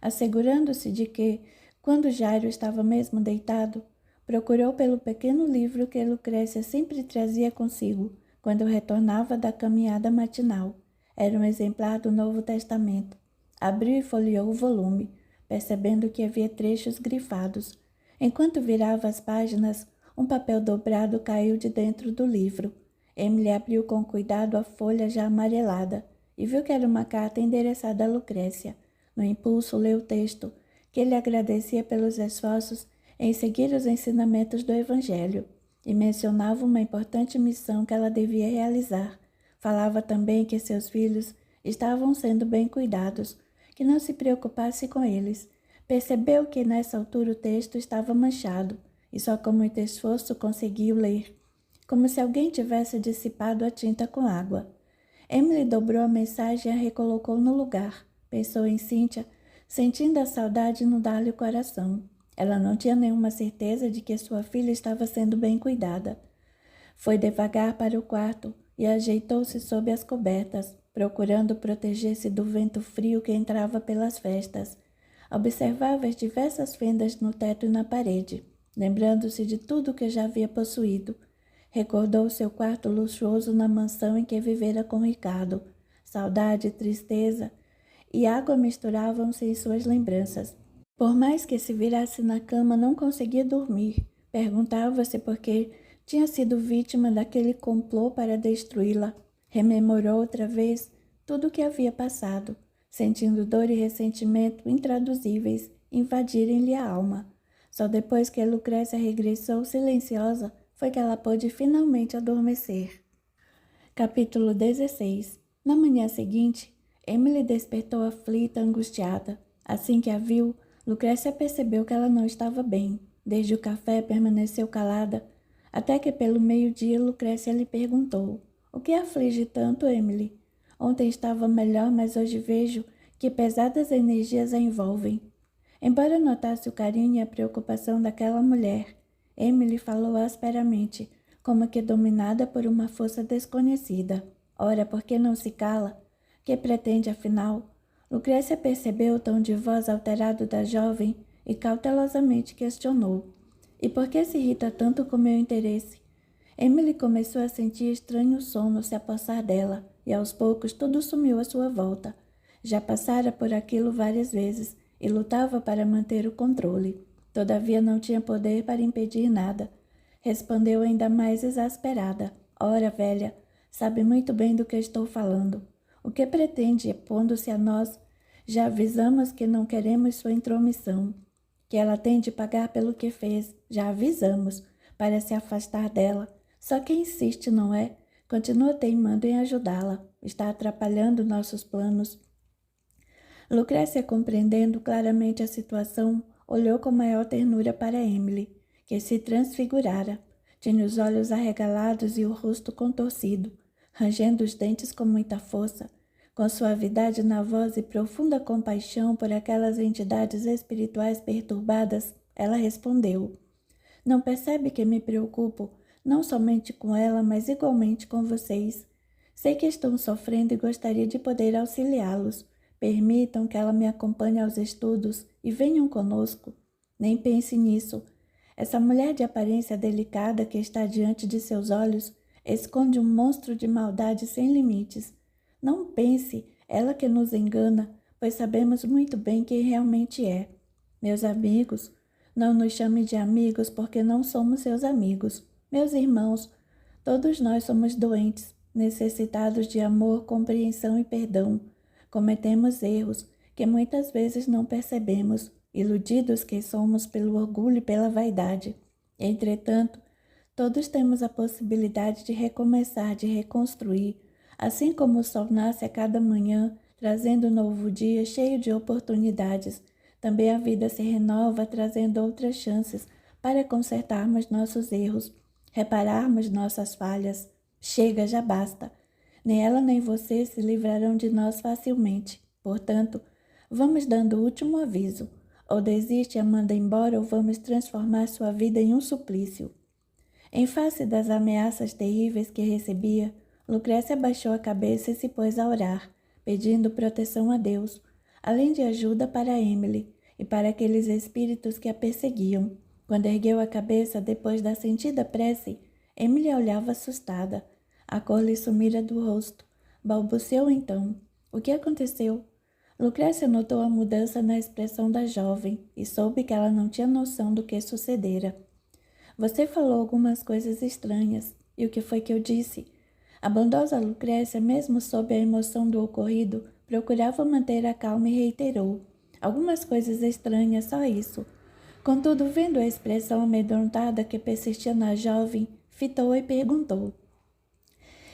assegurando-se de que, quando Jairo estava mesmo deitado, procurou pelo pequeno livro que Lucrécia sempre trazia consigo quando retornava da caminhada matinal. Era um exemplar do Novo Testamento. Abriu e folheou o volume, percebendo que havia trechos grifados. Enquanto virava as páginas, um papel dobrado caiu de dentro do livro. Emily abriu com cuidado a folha já amarelada e viu que era uma carta endereçada a Lucrécia. No impulso, leu o texto, que lhe agradecia pelos esforços em seguir os ensinamentos do Evangelho e mencionava uma importante missão que ela devia realizar. Falava também que seus filhos estavam sendo bem cuidados, que não se preocupasse com eles. Percebeu que nessa altura o texto estava manchado e só com muito esforço conseguiu ler, como se alguém tivesse dissipado a tinta com água. Emily dobrou a mensagem e a recolocou no lugar. Pensou em Cíntia, sentindo a saudade inundar-lhe o coração. Ela não tinha nenhuma certeza de que sua filha estava sendo bem cuidada. Foi devagar para o quarto e ajeitou-se sob as cobertas, procurando proteger-se do vento frio que entrava pelas frestas. Observava as diversas fendas no teto e na parede, lembrando-se de tudo que já havia possuído. Recordou seu quarto luxuoso na mansão em que vivera com Ricardo. Saudade, tristeza e água misturavam-se em suas lembranças. Por mais que se virasse na cama, não conseguia dormir. Perguntava-se por que tinha sido vítima daquele complô para destruí-la. Rememorou outra vez tudo o que havia passado, sentindo dor e ressentimento intraduzíveis invadirem-lhe a alma. Só depois que Lucrécia regressou silenciosa foi que ela pôde finalmente adormecer. Capítulo 16. Na manhã seguinte, Emily despertou aflita, angustiada. Assim que a viu, Lucrécia percebeu que ela não estava bem. Desde o café permaneceu calada, até que pelo meio-dia Lucrécia lhe perguntou: "O que aflige tanto, Emily? Ontem estava melhor, mas hoje vejo que pesadas energias a envolvem." Embora notasse o carinho e a preocupação daquela mulher, Emily falou asperamente, como que dominada por uma força desconhecida. Ora, por que não se cala? Que pretende, afinal? Lucrécia percebeu o tom de voz alterado da jovem e cautelosamente questionou: "E por que se irrita tanto com meu interesse?" Emily começou a sentir estranho sono se apossar dela, e aos poucos tudo sumiu à sua volta. Já passara por aquilo várias vezes e lutava para manter o controle. Todavia não tinha poder para impedir nada. Respondeu ainda mais exasperada: "Ora, velha, sabe muito bem do que estou falando. O que pretende, pondo-se a nós? Já avisamos que não queremos sua intromissão, que ela tem de pagar pelo que fez. Já avisamos, para se afastar dela. Só que insiste, não é? Continua teimando em ajudá-la. Está atrapalhando nossos planos." Lucrécia, compreendendo claramente a situação, olhou com maior ternura para Emily, que se transfigurara. Tinha os olhos arregalados e o rosto contorcido, rangendo os dentes com muita força. Com suavidade na voz e profunda compaixão por aquelas entidades espirituais perturbadas, ela respondeu: "Não percebe que me preocupo, não somente com ela, mas igualmente com vocês? Sei que estão sofrendo e gostaria de poder auxiliá-los. Permitam que ela me acompanhe aos estudos e venham conosco. Nem pense nisso. Essa mulher de aparência delicada que está diante de seus olhos esconde um monstro de maldade sem limites. Não pense, ela que nos engana, pois sabemos muito bem quem realmente é. Meus amigos, não nos chame de amigos porque não somos seus amigos. Meus irmãos, todos nós somos doentes, necessitados de amor, compreensão e perdão. Cometemos erros que muitas vezes não percebemos, iludidos que somos pelo orgulho e pela vaidade. Entretanto, todos temos a possibilidade de recomeçar, de reconstruir. Assim como o sol nasce a cada manhã, trazendo um novo dia cheio de oportunidades, também a vida se renova, trazendo outras chances para consertarmos nossos erros, repararmos nossas falhas. Chega, já basta. Nem ela nem você se livrarão de nós facilmente. Portanto, vamos dando o último aviso. Ou desiste e a manda embora, ou vamos transformar sua vida em um suplício." Em face das ameaças terríveis que recebia, Lucrécia abaixou a cabeça e se pôs a orar, pedindo proteção a Deus, além de ajuda para Emily e para aqueles espíritos que a perseguiam. Quando ergueu a cabeça depois da sentida prece, Emily a olhava assustada. A cor lhe sumira do rosto. Balbuciou então. O que aconteceu? Lucrécia notou a mudança na expressão da jovem e soube que ela não tinha noção do que sucedera. Você falou algumas coisas estranhas. E o que foi que eu disse? A bondosa Lucrécia, mesmo sob a emoção do ocorrido, procurava manter a calma e reiterou. Algumas coisas estranhas, só isso. Contudo, vendo a expressão amedrontada que persistia na jovem, fitou e perguntou.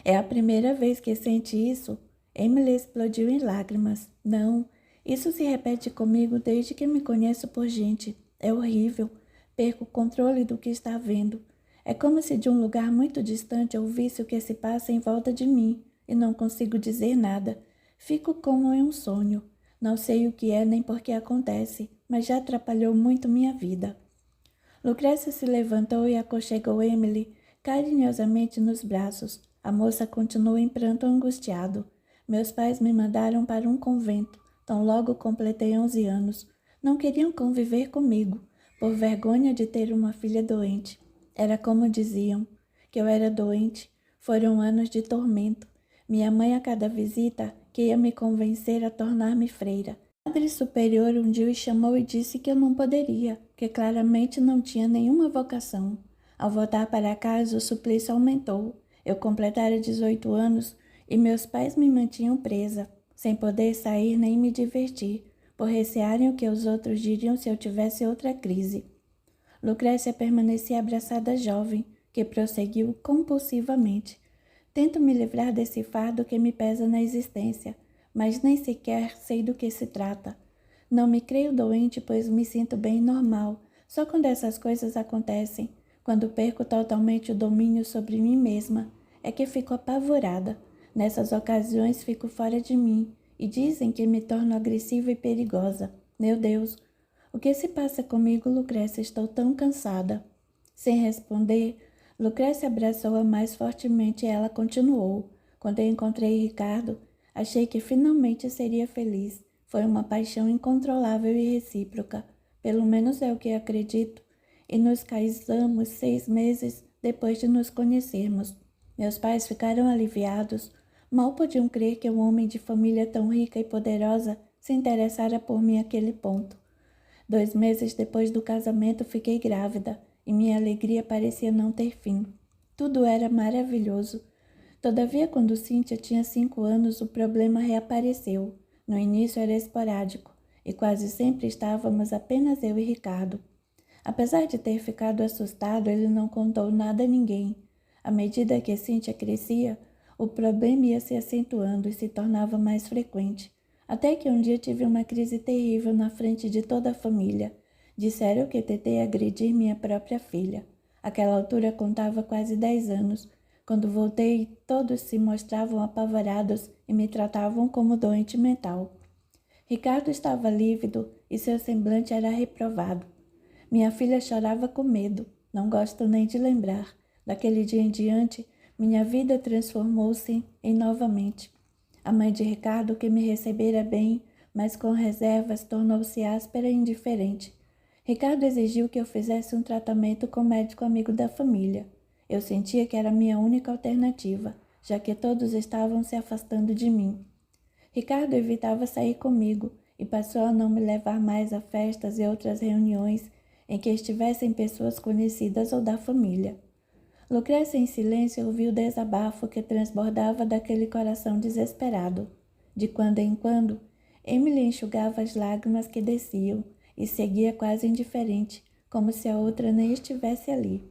É a primeira vez que sente isso? Emily explodiu em lágrimas. Não, isso se repete comigo desde que me conheço por gente. É horrível. Perco o controle do que está vendo. É como se de um lugar muito distante eu visse o que se passa em volta de mim e não consigo dizer nada. Fico como em um sonho. Não sei o que é nem por que acontece, mas já atrapalhou muito minha vida. Lucrécia se levantou e aconchegou Emily carinhosamente nos braços. A moça continuou em pranto angustiado. Meus pais me mandaram para um convento, tão logo completei 11 anos. Não queriam conviver comigo, por vergonha de ter uma filha doente. Era como diziam, que eu era doente. Foram anos de tormento. Minha mãe, a cada visita, queria me convencer a tornar-me freira. O padre superior um dia o chamou e disse que eu não poderia, que claramente não tinha nenhuma vocação. Ao voltar para casa, o suplício aumentou. Eu completara 18 anos e meus pais me mantinham presa, sem poder sair nem me divertir, por recearem o que os outros diriam se eu tivesse outra crise. Lucrécia permanecia abraçada à jovem, que prosseguiu compulsivamente. Tento me livrar desse fardo que me pesa na existência, mas nem sequer sei do que se trata. Não me creio doente, pois me sinto bem e normal. Só quando essas coisas acontecem, quando perco totalmente o domínio sobre mim mesma, é que fico apavorada. Nessas ocasiões fico fora de mim e dizem que me torno agressiva e perigosa. Meu Deus, o que se passa comigo, Lucrécia? Estou tão cansada. Sem responder, Lucrécia abraçou-a mais fortemente e ela continuou. Quando eu encontrei Ricardo, achei que finalmente seria feliz. Foi uma paixão incontrolável e recíproca. Pelo menos é o que acredito. E nos casamos 6 meses depois de nos conhecermos. Meus pais ficaram aliviados. Mal podiam crer que um homem de família tão rica e poderosa se interessara por mim àquele ponto. 2 meses depois do casamento fiquei grávida e minha alegria parecia não ter fim. Tudo era maravilhoso. Todavia, quando Cíntia tinha 5 anos, o problema reapareceu. No início era esporádico e quase sempre estávamos apenas eu e Ricardo. Apesar de ter ficado assustado, ele não contou nada a ninguém. À medida que Cíntia crescia, o problema ia se acentuando e se tornava mais frequente. Até que um dia tive uma crise terrível na frente de toda a família. Disseram que tentei agredir minha própria filha. Àquela altura contava quase 10 anos. Quando voltei, todos se mostravam apavorados e me tratavam como doente mental. Ricardo estava lívido e seu semblante era reprovado. Minha filha chorava com medo. Não gosto nem de lembrar. Daquele dia em diante, minha vida transformou-se em novamente. A mãe de Ricardo, que me recebera bem, mas com reservas, tornou-se áspera e indiferente. Ricardo exigiu que eu fizesse um tratamento com o médico amigo da família. Eu sentia que era a minha única alternativa, já que todos estavam se afastando de mim. Ricardo evitava sair comigo e passou a não me levar mais a festas e outras reuniões em que estivessem pessoas conhecidas ou da família. Lucrécia, em silêncio, ouviu o desabafo que transbordava daquele coração desesperado. De quando em quando, Emily enxugava as lágrimas que desciam e seguia quase indiferente, como se a outra nem estivesse ali.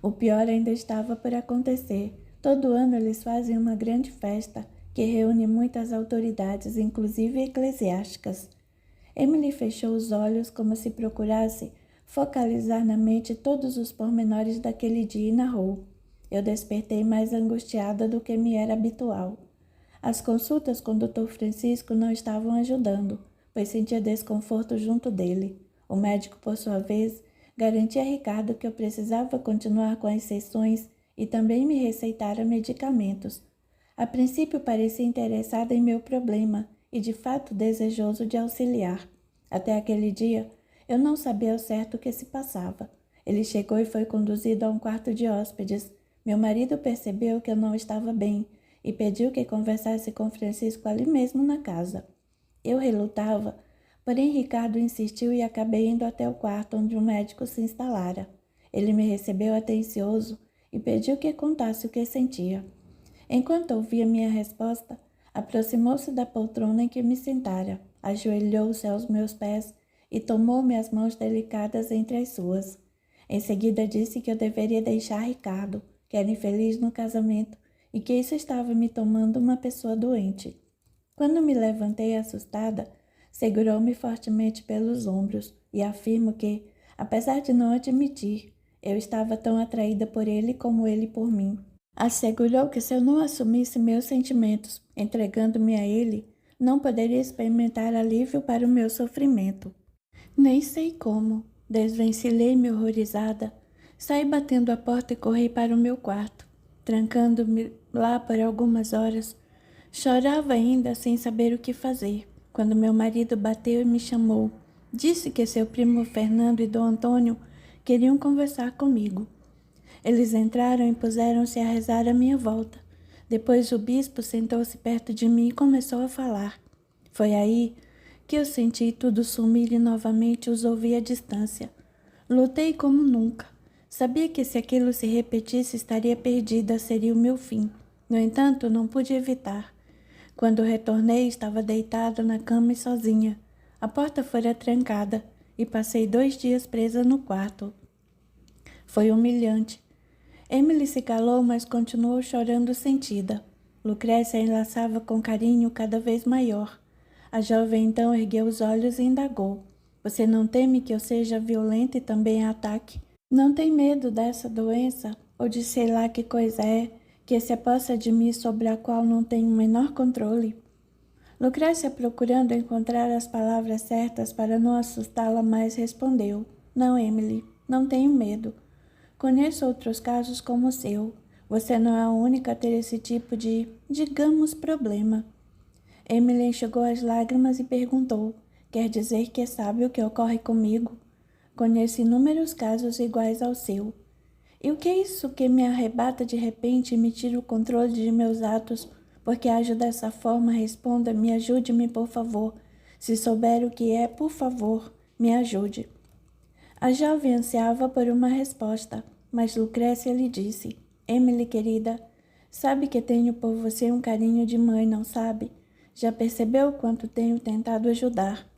O pior ainda estava por acontecer. Todo ano eles fazem uma grande festa que reúne muitas autoridades, inclusive eclesiásticas. Emily fechou os olhos como se procurasse focalizar na mente todos os pormenores daquele dia e narrou. Eu despertei mais angustiada do que me era habitual. As consultas com o Dr. Francisco não estavam ajudando, pois sentia desconforto junto dele. O médico, por sua vez, garantia a Ricardo que eu precisava continuar com as sessões e também me receitara medicamentos. A princípio parecia interessada em meu problema e de fato desejoso de auxiliar. Até aquele dia, eu não sabia ao certo o que se passava. Ele chegou e foi conduzido a um quarto de hóspedes. Meu marido percebeu que eu não estava bem e pediu que conversasse com Francisco ali mesmo na casa. Eu relutava, porém Ricardo insistiu e acabei indo até o quarto onde o médico se instalara. Ele me recebeu atencioso e pediu que contasse o que sentia. Enquanto ouvia minha resposta, aproximou-se da poltrona em que me sentara, ajoelhou-se aos meus pés e tomou-me as mãos delicadas entre as suas. Em seguida disse que eu deveria deixar Ricardo, que era infeliz no casamento e que isso estava me tomando uma pessoa doente. Quando me levantei assustada, segurou-me fortemente pelos ombros e afirmo que, apesar de não admitir, eu estava tão atraída por ele como ele por mim. Assegurou que se eu não assumisse meus sentimentos, entregando-me a ele, não poderia experimentar alívio para o meu sofrimento. Nem sei como, desvencilhei-me horrorizada, saí batendo a porta e corri para o meu quarto, trancando-me lá por algumas horas. Chorava ainda sem saber o que fazer, quando meu marido bateu e me chamou. Disse que seu primo Fernando e Dom Antônio queriam conversar comigo. Eles entraram e puseram-se a rezar à minha volta. Depois o bispo sentou-se perto de mim e começou a falar. Foi aí que eu senti tudo sumir e novamente os ouvi à distância. Lutei como nunca. Sabia que se aquilo se repetisse estaria perdida, seria o meu fim. No entanto, não pude evitar. Quando retornei, estava deitada na cama e sozinha. A porta fora trancada e passei 2 dias presa no quarto. Foi humilhante. Emily se calou, mas continuou chorando sentida. Lucrécia enlaçava com carinho cada vez maior. A jovem então ergueu os olhos e indagou. Você não teme que eu seja violenta e também a ataque? Não tem medo dessa doença? Ou de sei lá que coisa é, que se apossa de mim sobre a qual não tenho o menor controle? Lucrécia, procurando encontrar as palavras certas para não assustá-la mais, respondeu. Não, Emily, não tenho medo. Conheço outros casos como o seu. Você não é a única a ter esse tipo de, digamos, problema. Emily enxugou as lágrimas e perguntou. Quer dizer que sabe o que ocorre comigo? Conheço inúmeros casos iguais ao seu. E o que é isso que me arrebata de repente e me tira o controle de meus atos? Porque ajo dessa forma, responda-me, ajude-me, por favor. Se souber o que é, por favor, me ajude. A jovem ansiava por uma resposta, mas Lucrécia lhe disse, Emily, querida, sabe que tenho por você um carinho de mãe, não sabe? Já percebeu o quanto tenho tentado ajudar?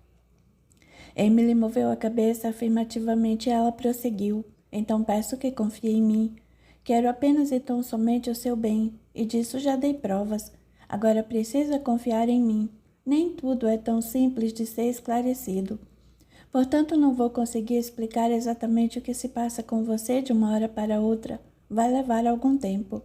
Emily moveu a cabeça afirmativamente e ela prosseguiu. Então peço que confie em mim. Quero apenas e tão somente o seu bem, e disso já dei provas. Agora precisa confiar em mim. Nem tudo é tão simples de ser esclarecido. Portanto, não vou conseguir explicar exatamente o que se passa com você de uma hora para outra. Vai levar algum tempo.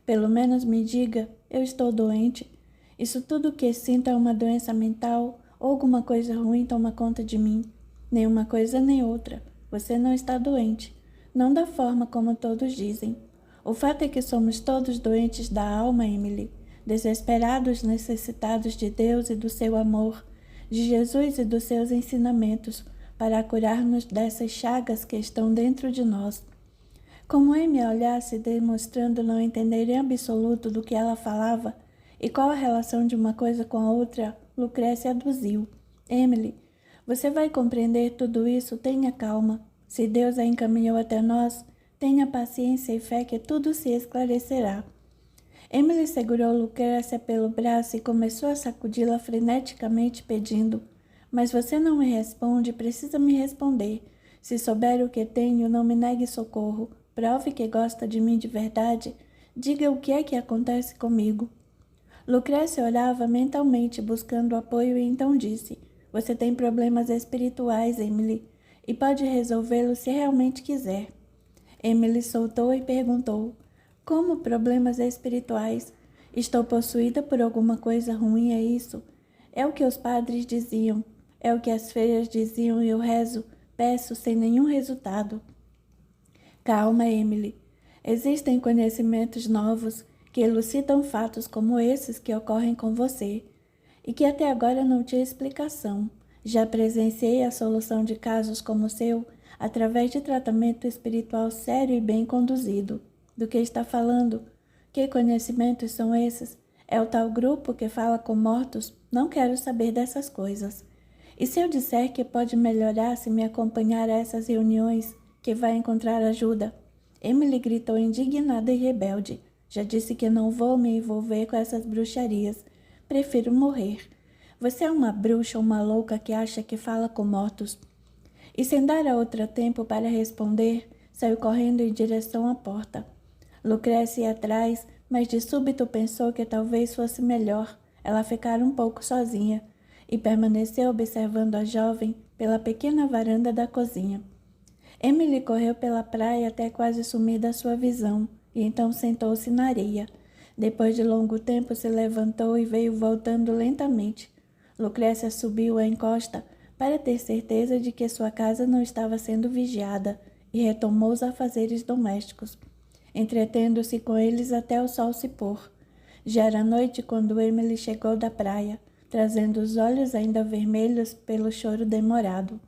Pelo menos me diga, eu estou doente. Isso tudo que sinto é uma doença mental ou alguma coisa ruim toma conta de mim. Nem uma coisa nem outra. Você não está doente. Não da forma como todos dizem. O fato é que somos todos doentes da alma, Emily. Desesperados, necessitados de Deus e do seu amor, de Jesus e dos seus ensinamentos, para curar-nos dessas chagas que estão dentro de nós. Como Amy olhasse, demonstrando não entender em absoluto do que ela falava e qual a relação de uma coisa com a outra, Lucrécia aduziu. Emily, você vai compreender tudo isso, tenha calma. Se Deus a encaminhou até nós, tenha paciência e fé que tudo se esclarecerá. Emily segurou Lucrécia pelo braço e começou a sacudi-la freneticamente, pedindo, mas você não me responde, precisa me responder. Se souber o que tenho, não me negue socorro. Prove que gosta de mim de verdade. Diga o que é que acontece comigo. Lucrécia orava mentalmente, buscando apoio, e então disse, você tem problemas espirituais, Emily, e pode resolvê-los se realmente quiser. Emily soltou e perguntou, como problemas espirituais? Estou possuída por alguma coisa ruim, é isso? É o que os padres diziam, é o que as freiras diziam e eu rezo, peço sem nenhum resultado. Calma, Emily. Existem conhecimentos novos que elucidam fatos como esses que ocorrem com você e que até agora não tinha explicação. Já presenciei a solução de casos como o seu através de tratamento espiritual sério e bem conduzido. Do que está falando? Que conhecimentos são esses? É o tal grupo que fala com mortos? Não quero saber dessas coisas. E se eu disser que pode melhorar se me acompanhar a essas reuniões, que vai encontrar ajuda? Emily gritou indignada e rebelde. Já disse que não vou me envolver com essas bruxarias. Prefiro morrer. Você é uma bruxa ou uma louca que acha que fala com mortos. E sem dar a outra tempo para responder, saiu correndo em direção à porta. Lucrécia ia atrás, mas de súbito pensou que talvez fosse melhor ela ficar um pouco sozinha e permaneceu observando a jovem pela pequena varanda da cozinha. Emily correu pela praia até quase sumir da sua visão e então sentou-se na areia. Depois de longo tempo se levantou e veio voltando lentamente. Lucrécia subiu a encosta para ter certeza de que sua casa não estava sendo vigiada e retomou os afazeres domésticos, entretendo-se com eles até o sol se pôr. Já era noite quando Emily chegou da praia, trazendo os olhos ainda vermelhos pelo choro demorado.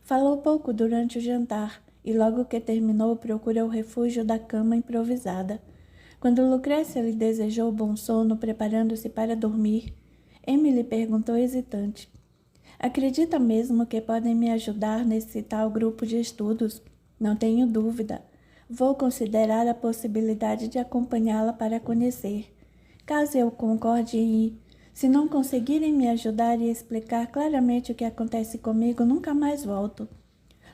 Falou pouco durante o jantar e logo que terminou procurou o refúgio da cama improvisada. Quando Lucrécia lhe desejou bom sono preparando-se para dormir, Emily perguntou hesitante: acredita mesmo que podem me ajudar nesse tal grupo de estudos? Não tenho dúvida. Vou considerar a possibilidade de acompanhá-la para conhecer. Caso eu concorde em ir, se não conseguirem me ajudar e explicar claramente o que acontece comigo, nunca mais volto.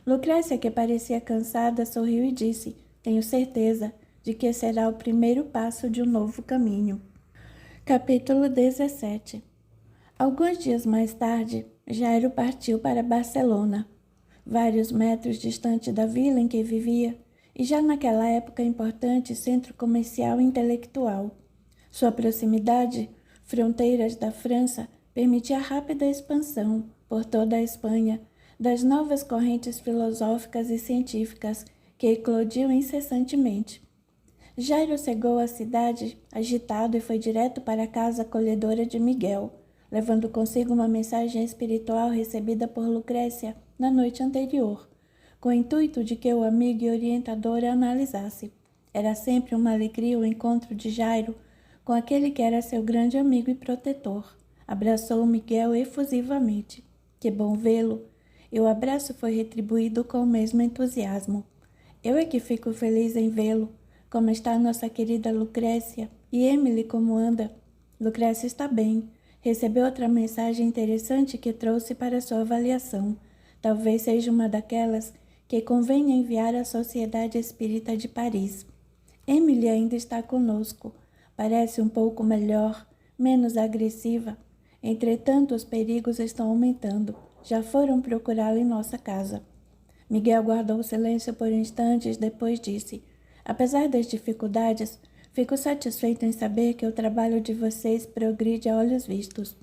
Lucrécia, que parecia cansada, sorriu e disse: tenho certeza de que será o primeiro passo de um novo caminho. Capítulo 17. Alguns dias mais tarde, Jairo partiu para Barcelona, vários metros distante da vila em que vivia, e já naquela época importante centro comercial e intelectual. Sua proximidade, fronteiras da França, permitia rápida expansão, por toda a Espanha, das novas correntes filosóficas e científicas que eclodiam incessantemente. Jairo chegou à cidade agitado e foi direto para a casa acolhedora de Miguel, levando consigo uma mensagem espiritual recebida por Lucrécia na noite anterior, com o intuito de que o amigo e orientador a analisasse. Era sempre uma alegria o encontro de Jairo com aquele que era seu grande amigo e protetor. Abraçou Miguel efusivamente. Que bom vê-lo! E o abraço foi retribuído com o mesmo entusiasmo. Eu é que fico feliz em vê-lo. Como está nossa querida Lucrécia? E Emily, como anda? Lucrécia está bem. Recebeu outra mensagem interessante que trouxe para sua avaliação. Talvez seja uma daquelas que convenha enviar à Sociedade Espírita de Paris. Emily ainda está conosco. Parece um pouco melhor, menos agressiva. Entretanto, os perigos estão aumentando. Já foram procurá-la em nossa casa. Miguel guardou silêncio por instantes, depois disse: apesar das dificuldades, fico satisfeito em saber que o trabalho de vocês progride a olhos vistos.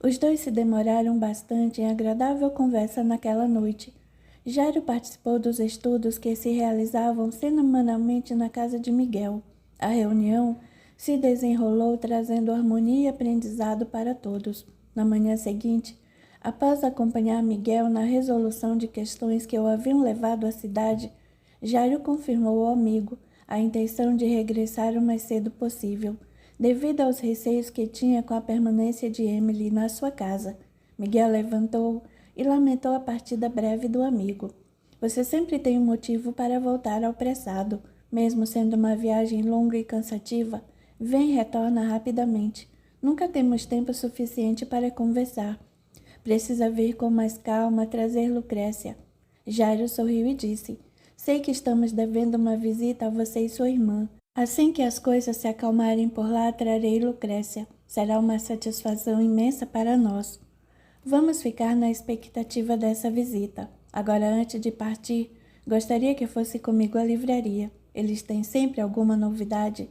Os dois se demoraram bastante em agradável conversa naquela noite. Jairo participou dos estudos que se realizavam semanalmente na casa de Miguel. A reunião se desenrolou trazendo harmonia e aprendizado para todos. Na manhã seguinte, após acompanhar Miguel na resolução de questões que o haviam levado à cidade, Jairo confirmou ao amigo a intenção de regressar o mais cedo possível, devido aos receios que tinha com a permanência de Emily na sua casa. Miguel levantou e lamentou a partida breve do amigo. Você sempre tem um motivo para voltar apressado, mesmo sendo uma viagem longa e cansativa. Vem e retorna rapidamente. Nunca temos tempo suficiente para conversar. Precisa vir com mais calma trazer Lucrécia. Jairo sorriu e disse: sei que estamos devendo uma visita a você e sua irmã. Assim que as coisas se acalmarem por lá, trarei Lucrécia. Será uma satisfação imensa para nós. Vamos ficar na expectativa dessa visita. Agora, antes de partir, gostaria que fosse comigo à livraria. Eles têm sempre alguma novidade.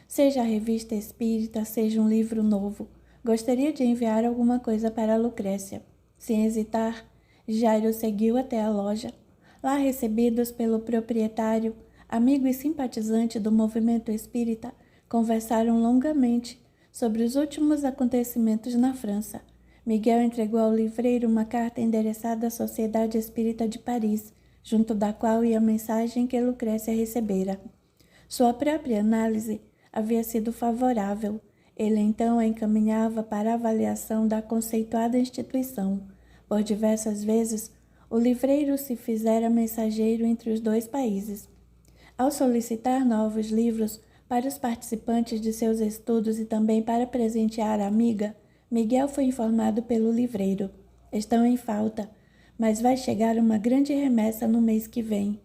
Seja a revista espírita, seja um livro novo. Gostaria de enviar alguma coisa para Lucrécia. Sem hesitar, Jairo seguiu até a loja. Lá, recebidos pelo proprietário, amigo e simpatizante do movimento espírita, conversaram longamente sobre os últimos acontecimentos na França. Miguel entregou ao livreiro uma carta endereçada à Sociedade Espírita de Paris, junto da qual ia a mensagem que Lucrécia recebera. Sua própria análise havia sido favorável. Ele então a encaminhava para a avaliação da conceituada instituição. Por diversas vezes, o livreiro se fizera mensageiro entre os dois países. Ao solicitar novos livros para os participantes de seus estudos e também para presentear a amiga, Miguel foi informado pelo livreiro. Estão em falta, mas vai chegar uma grande remessa no mês que vem.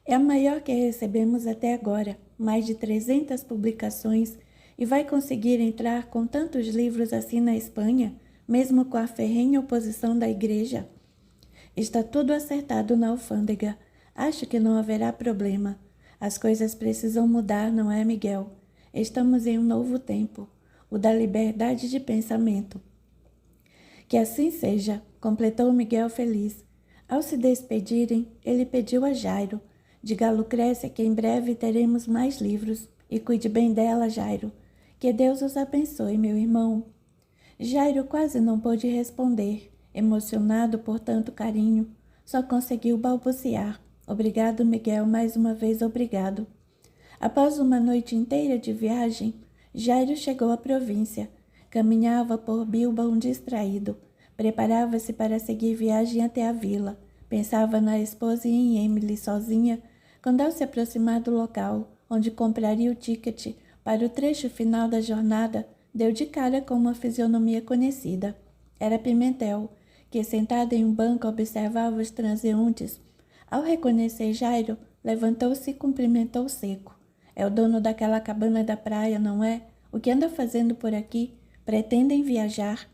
É a maior que recebemos até agora, mais de 300 publicações, e vai conseguir entrar com tantos livros assim na Espanha, mesmo com a ferrenha oposição da igreja? Está tudo acertado na alfândega. Acho que não haverá problema. As coisas precisam mudar, não é, Miguel? Estamos em um novo tempo, o da liberdade de pensamento. Que assim seja, completou Miguel feliz. Ao se despedirem, ele pediu a Jairo: diga a Lucrécia que em breve teremos mais livros, e cuide bem dela, Jairo. Que Deus os abençoe, meu irmão. Jairo quase não pôde responder, emocionado por tanto carinho. Só conseguiu balbuciar: obrigado, Miguel, mais uma vez obrigado. Após uma noite inteira de viagem, Jairo chegou à província. Caminhava por Bilbao distraído. Preparava-se para seguir viagem até a vila. Pensava na esposa e em Emily sozinha, quando ao se aproximar do local, onde compraria o ticket para o trecho final da jornada, deu de cara com uma fisionomia conhecida. Era Pimentel, que sentado em um banco observava os transeuntes. Ao reconhecer Jairo, levantou-se e cumprimentou seco. É o dono daquela cabana da praia, não é? O que anda fazendo por aqui? Pretendem viajar?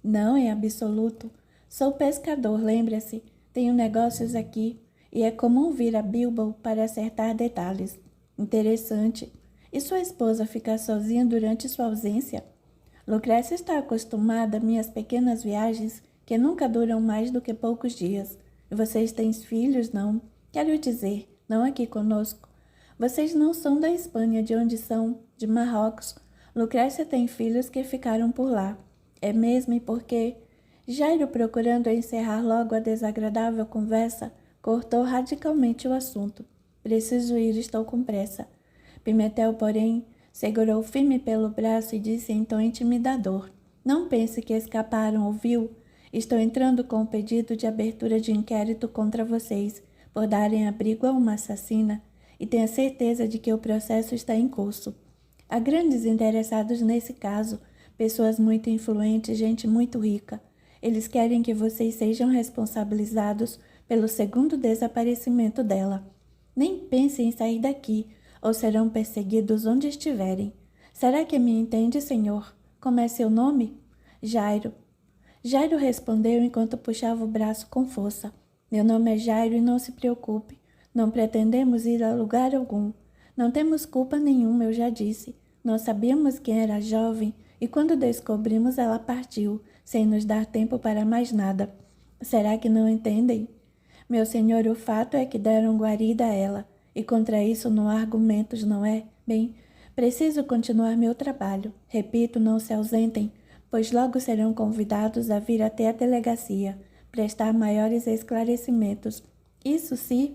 Não, em absoluto. Sou pescador, lembra-se. Tenho negócios aqui e é comum vir a Bilbao para acertar detalhes. Interessante. E sua esposa ficar sozinha durante sua ausência? Lucrécia está acostumada a minhas pequenas viagens que nunca duram mais do que poucos dias. E vocês têm filhos, não? Quero dizer, não aqui conosco. Vocês não são da Espanha, de onde são? De Marrocos. Lucrécia tem filhos que ficaram por lá. É mesmo e por quê? Jairo, procurando encerrar logo a desagradável conversa, cortou radicalmente o assunto. Preciso ir, estou com pressa. Pimentel, porém, segurou firme pelo braço e disse em tom intimidador: não pense que escaparam, ouviu? Estou entrando com o pedido de abertura de inquérito contra vocês por darem abrigo a uma assassina e tenha certeza de que o processo está em curso. Há grandes interessados nesse caso, pessoas muito influentes, gente muito rica. Eles querem que vocês sejam responsabilizados pelo segundo desaparecimento dela. Nem pensem em sair daqui, ou serão perseguidos onde estiverem. Será que me entende, senhor? Como é seu nome? Jairo. Jairo respondeu enquanto puxava o braço com força. Meu nome é Jairo e não se preocupe. Não pretendemos ir a lugar algum. Não temos culpa nenhuma, eu já disse. Nós sabíamos quem era jovem e quando descobrimos ela partiu, sem nos dar tempo para mais nada. Será que não entendem? Meu senhor, o fato é que deram guarida a ela. E contra isso não há argumentos, não é? Bem, preciso continuar meu trabalho. Repito, não se ausentem, pois logo serão convidados a vir até a delegacia, prestar maiores esclarecimentos. Isso se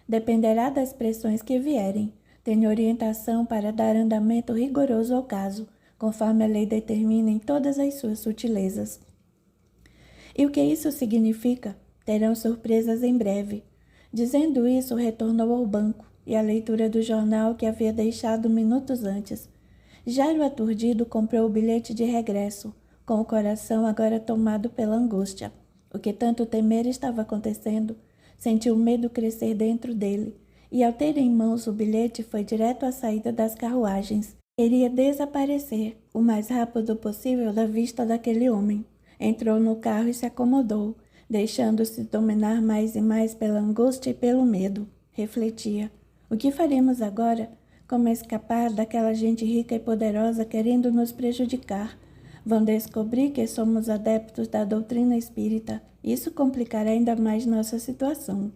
dependerá das pressões que vierem. Tenho orientação para dar andamento rigoroso ao caso, conforme a lei determina em todas as suas sutilezas. E o que isso significa? Terão surpresas em breve. Dizendo isso, retornou ao banco e à leitura do jornal que havia deixado minutos antes. Jairo, aturdido, comprou o bilhete de regresso, com o coração agora tomado pela angústia. O que tanto temer estava acontecendo. Sentiu o medo crescer dentro dele, e ao ter em mãos o bilhete foi direto à saída das carruagens. Queria desaparecer o mais rápido possível da vista daquele homem. Entrou no carro e se acomodou, deixando-se dominar mais e mais pela angústia e pelo medo. Refletia: o que faremos agora? Como escapar daquela gente rica e poderosa querendo nos prejudicar? Vão descobrir que somos adeptos da doutrina espírita. Isso complicará ainda mais nossa situação.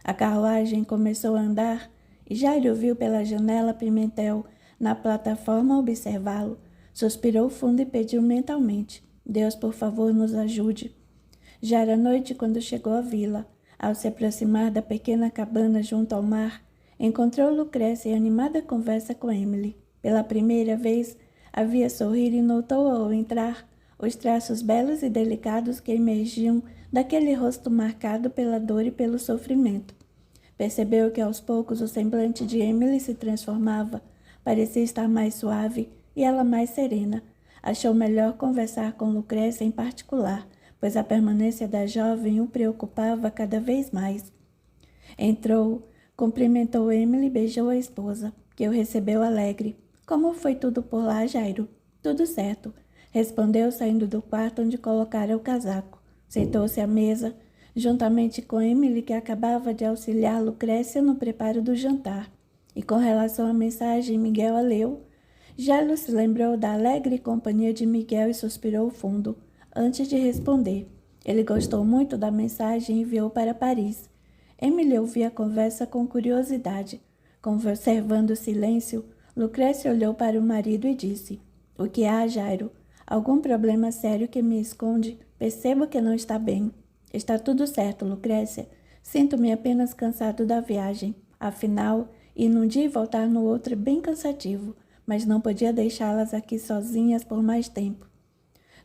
A carruagem começou a andar Jairo viu pela janela Pimentel na plataforma observá-lo. Suspirou fundo e pediu mentalmente: Deus, por favor, nos ajude. Já era noite quando chegou à vila. Ao se aproximar da pequena cabana junto ao mar, encontrou Lucrécia em animada conversa com Emily. Pela primeira vez, havia sorrir e notou ao entrar os traços belos e delicados que emergiam daquele rosto marcado pela dor e pelo sofrimento. Percebeu que aos poucos o semblante de Emily se transformava, parecia estar mais suave e ela mais serena. Achou melhor conversar com Lucrécia em particular, pois a permanência da jovem o preocupava cada vez mais. Entrou, cumprimentou Emily e beijou a esposa, que o recebeu alegre. Como foi tudo por lá, Jairo? Tudo certo, respondeu saindo do quarto onde colocara o casaco. Sentou-se à mesa, juntamente com Emily, que acabava de auxiliar Lucrécia no preparo do jantar. E com relação à mensagem, Miguel a leu. Jairo se lembrou da alegre companhia de Miguel e suspirou fundo, antes de responder. Ele gostou muito da mensagem e enviou para Paris. Emily ouvia a conversa com curiosidade. Conservando o silêncio, Lucrécia olhou para o marido e disse: O que há, Jairo? Algum problema sério que me esconde? Percebo que não está bem. Está tudo certo, Lucrécia. Sinto-me apenas cansado da viagem. Afinal, ir num dia e voltar no outro é bem cansativo, mas não podia deixá-las aqui sozinhas por mais tempo.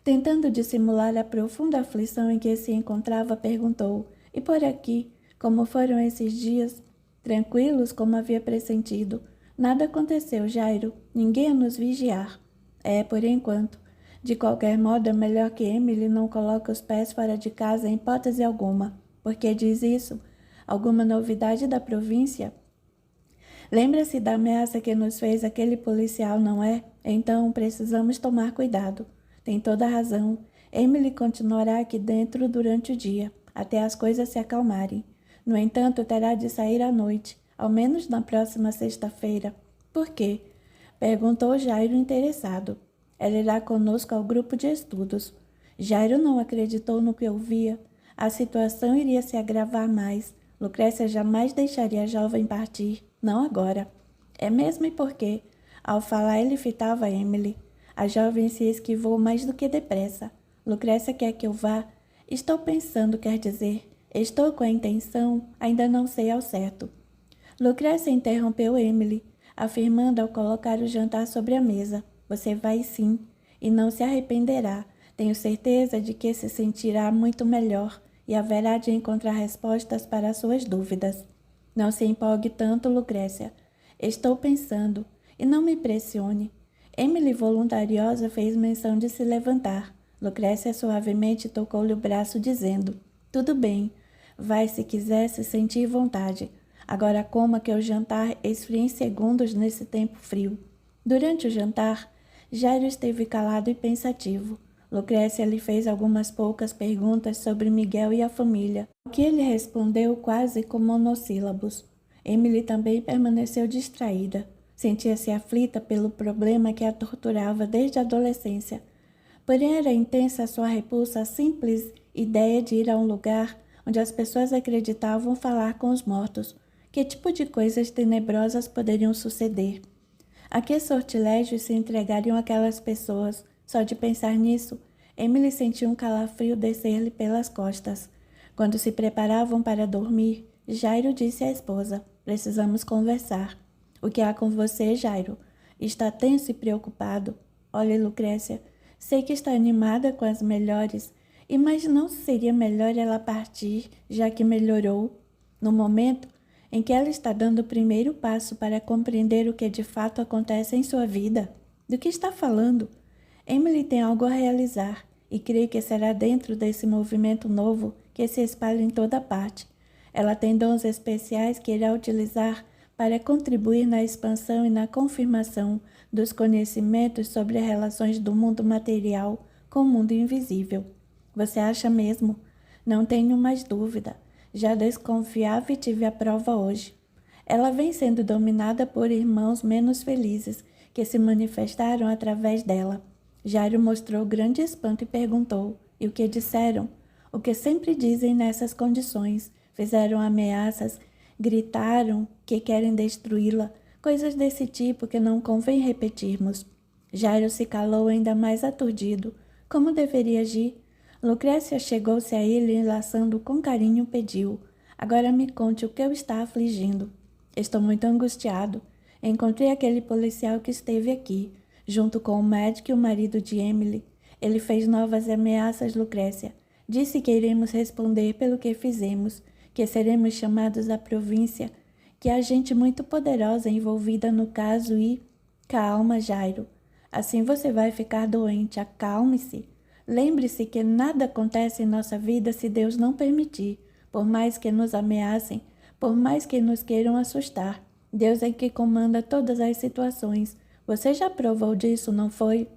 Tentando dissimular a profunda aflição em que se encontrava, perguntou: E por aqui, como foram esses dias? Tranquilos, como havia pressentido. Nada aconteceu, Jairo. Ninguém a nos vigiar. Por enquanto. De qualquer modo, é melhor que Emily não coloque os pés fora de casa em hipótese alguma. Por que diz isso? Alguma novidade da província? Lembra-se da ameaça que nos fez aquele policial, não é? Então, precisamos tomar cuidado. Tem toda a razão. Emily continuará aqui dentro durante o dia, até as coisas se acalmarem. No entanto, terá de sair à noite, ao menos na próxima sexta-feira. Por quê? Perguntou Jairo interessado. Ela irá conosco ao grupo de estudos. Jairo não acreditou no que ouvia. A situação iria se agravar mais. Lucrécia jamais deixaria a jovem partir, não agora. É mesmo e por quê? Ao falar, ele fitava Emily. A jovem se esquivou mais do que depressa. Lucrécia quer que eu vá? Estou pensando, quer dizer. Estou com a intenção, ainda não sei ao certo. Lucrécia interrompeu Emily, afirmando ao colocar o jantar sobre a mesa. Você vai sim, e não se arrependerá. Tenho certeza de que se sentirá muito melhor e haverá de encontrar respostas para as suas dúvidas. Não se empolgue tanto, Lucrécia. Estou pensando, e não me pressione. Emily, voluntariosa, fez menção de se levantar. Lucrécia suavemente tocou-lhe o braço, dizendo: Tudo bem, vai se quiser se sentir vontade. Agora coma que o jantar esfria em segundos nesse tempo frio. Durante o jantar, Jairo esteve calado e pensativo. Lucrécia lhe fez algumas poucas perguntas sobre Miguel e a família, o que ele respondeu quase com monossílabos. Emily também permaneceu distraída. Sentia-se aflita pelo problema que a torturava desde a adolescência. Porém, era intensa a sua repulsa à simples ideia de ir a um lugar onde as pessoas acreditavam falar com os mortos. Que tipo de coisas tenebrosas poderiam suceder? A que sortilégios se entregariam aquelas pessoas? Só de pensar nisso, Emily sentiu um calafrio descer-lhe pelas costas. Quando se preparavam para dormir, Jairo disse à esposa: Precisamos conversar. O que há com você, Jairo? Está tenso e preocupado. Olha, Lucrécia, sei que está animada com as melhores, mas não seria melhor ela partir, já que melhorou? No momento em que ela está dando o primeiro passo para compreender o que de fato acontece em sua vida. Do que está falando? Emily tem algo a realizar, e creio que será dentro desse movimento novo que se espalha em toda parte. Ela tem dons especiais que irá utilizar para contribuir na expansão e na confirmação dos conhecimentos sobre as relações do mundo material com o mundo invisível. Você acha mesmo? Não tenho mais dúvida. Já desconfiava e tive a prova hoje. Ela vem sendo dominada por irmãos menos felizes, que se manifestaram através dela. Jairo mostrou grande espanto e perguntou: E o que disseram? O que sempre dizem nessas condições? Fizeram ameaças gritaram que querem destruí-la, coisas desse tipo que não convém repetirmos. Jairo se calou ainda mais aturdido. Como deveria agir? Lucrécia chegou-se a ele e, enlaçando com carinho, pediu: agora me conte o que o está afligindo. Estou muito angustiado. Encontrei aquele policial que esteve aqui, junto com o médico e o marido de Emily. Ele fez novas ameaças, Lucrécia. Disse que iremos responder pelo que fizemos, que seremos chamados à província, que há gente muito poderosa envolvida no caso e... Calma, Jairo. Assim você vai ficar doente. Acalme-se. Lembre-se que nada acontece em nossa vida se Deus não permitir, por mais que nos ameacem, por mais que nos queiram assustar. Deus é que comanda todas as situações. Você já provou disso, não foi?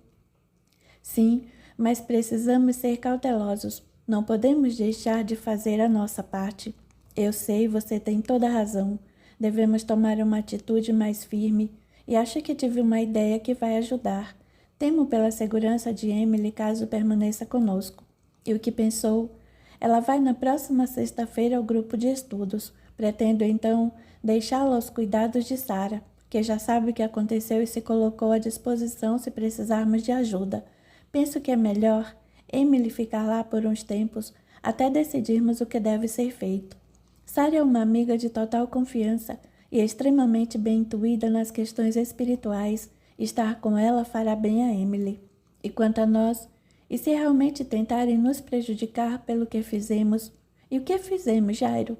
Sim, mas precisamos ser cautelosos. Não podemos deixar de fazer a nossa parte. Eu sei, você tem toda a razão. Devemos tomar uma atitude mais firme. E acho que tive uma ideia que vai ajudar. Temo pela segurança de Emily caso permaneça conosco. E o que pensou? Ela vai na próxima sexta-feira ao grupo de estudos. Pretendo, então, deixá-la aos cuidados de Sarah, que já sabe o que aconteceu e se colocou à disposição se precisarmos de ajuda. Penso que é melhor Emily ficar lá por uns tempos, até decidirmos o que deve ser feito. Sarah é uma amiga de total confiança e extremamente bem intuída nas questões espirituais. Estar com ela fará bem a Emily. E quanto a nós, e se realmente tentarem nos prejudicar pelo que fizemos? E o que fizemos, Jairo?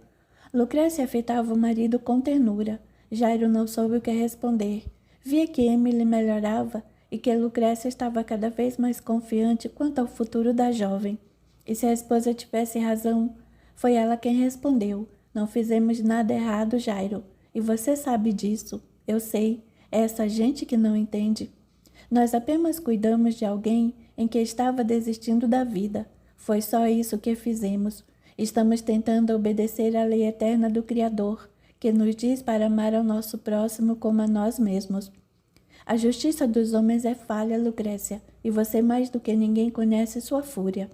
Lucrécia afetava o marido com ternura. Jairo não soube o que responder. Via que Emily melhorava e que Lucrécia estava cada vez mais confiante quanto ao futuro da jovem. E se a esposa tivesse razão, foi ela quem respondeu: não fizemos nada errado, Jairo, e você sabe disso. Eu sei, é essa gente que não entende. Nós apenas cuidamos de alguém em que estava desistindo da vida. Foi só isso que fizemos. Estamos tentando obedecer à lei eterna do Criador, que nos diz para amar ao nosso próximo como a nós mesmos. A justiça dos homens é falha, Lucrécia, e você mais do que ninguém conhece sua fúria.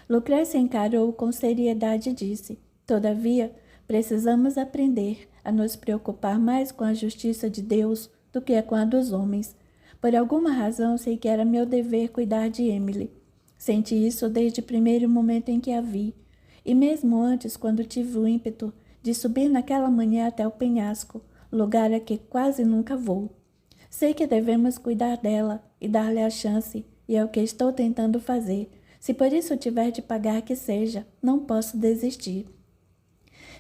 Lucrécia encarou com seriedade e disse: todavia, precisamos aprender a nos preocupar mais com a justiça de Deus do que com a dos homens. Por alguma razão sei que era meu dever cuidar de Emily. Senti isso desde o primeiro momento em que a vi, e mesmo antes, quando tive o ímpeto de subir naquela manhã até o penhasco, lugar a que quase nunca vou. Sei que devemos cuidar dela e dar-lhe a chance, e é o que estou tentando fazer. Se por isso tiver de pagar que seja, não posso desistir.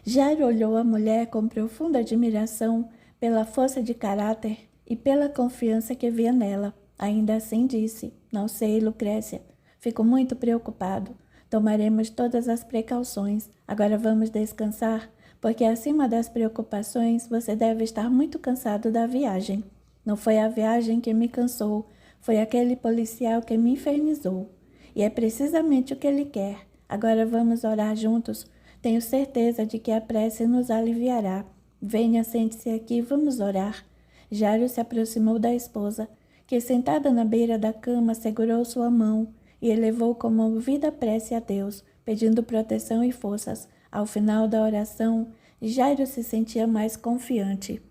Jairo olhou a mulher com profunda admiração pela força de caráter e pela confiança que via nela. Ainda assim disse: não sei, Lucrécia. Fico muito preocupado. Tomaremos todas as precauções. Agora vamos descansar, porque acima das preocupações você deve estar muito cansado da viagem. Não foi a viagem que me cansou, foi aquele policial que me infernizou. E é precisamente o que ele quer. Agora vamos orar juntos. Tenho certeza de que a prece nos aliviará. Venha, sente-se aqui, vamos orar. Jairo se aproximou da esposa, que sentada na beira da cama segurou sua mão e elevou comovida prece a Deus, pedindo proteção e forças. Ao final da oração, Jairo se sentia mais confiante.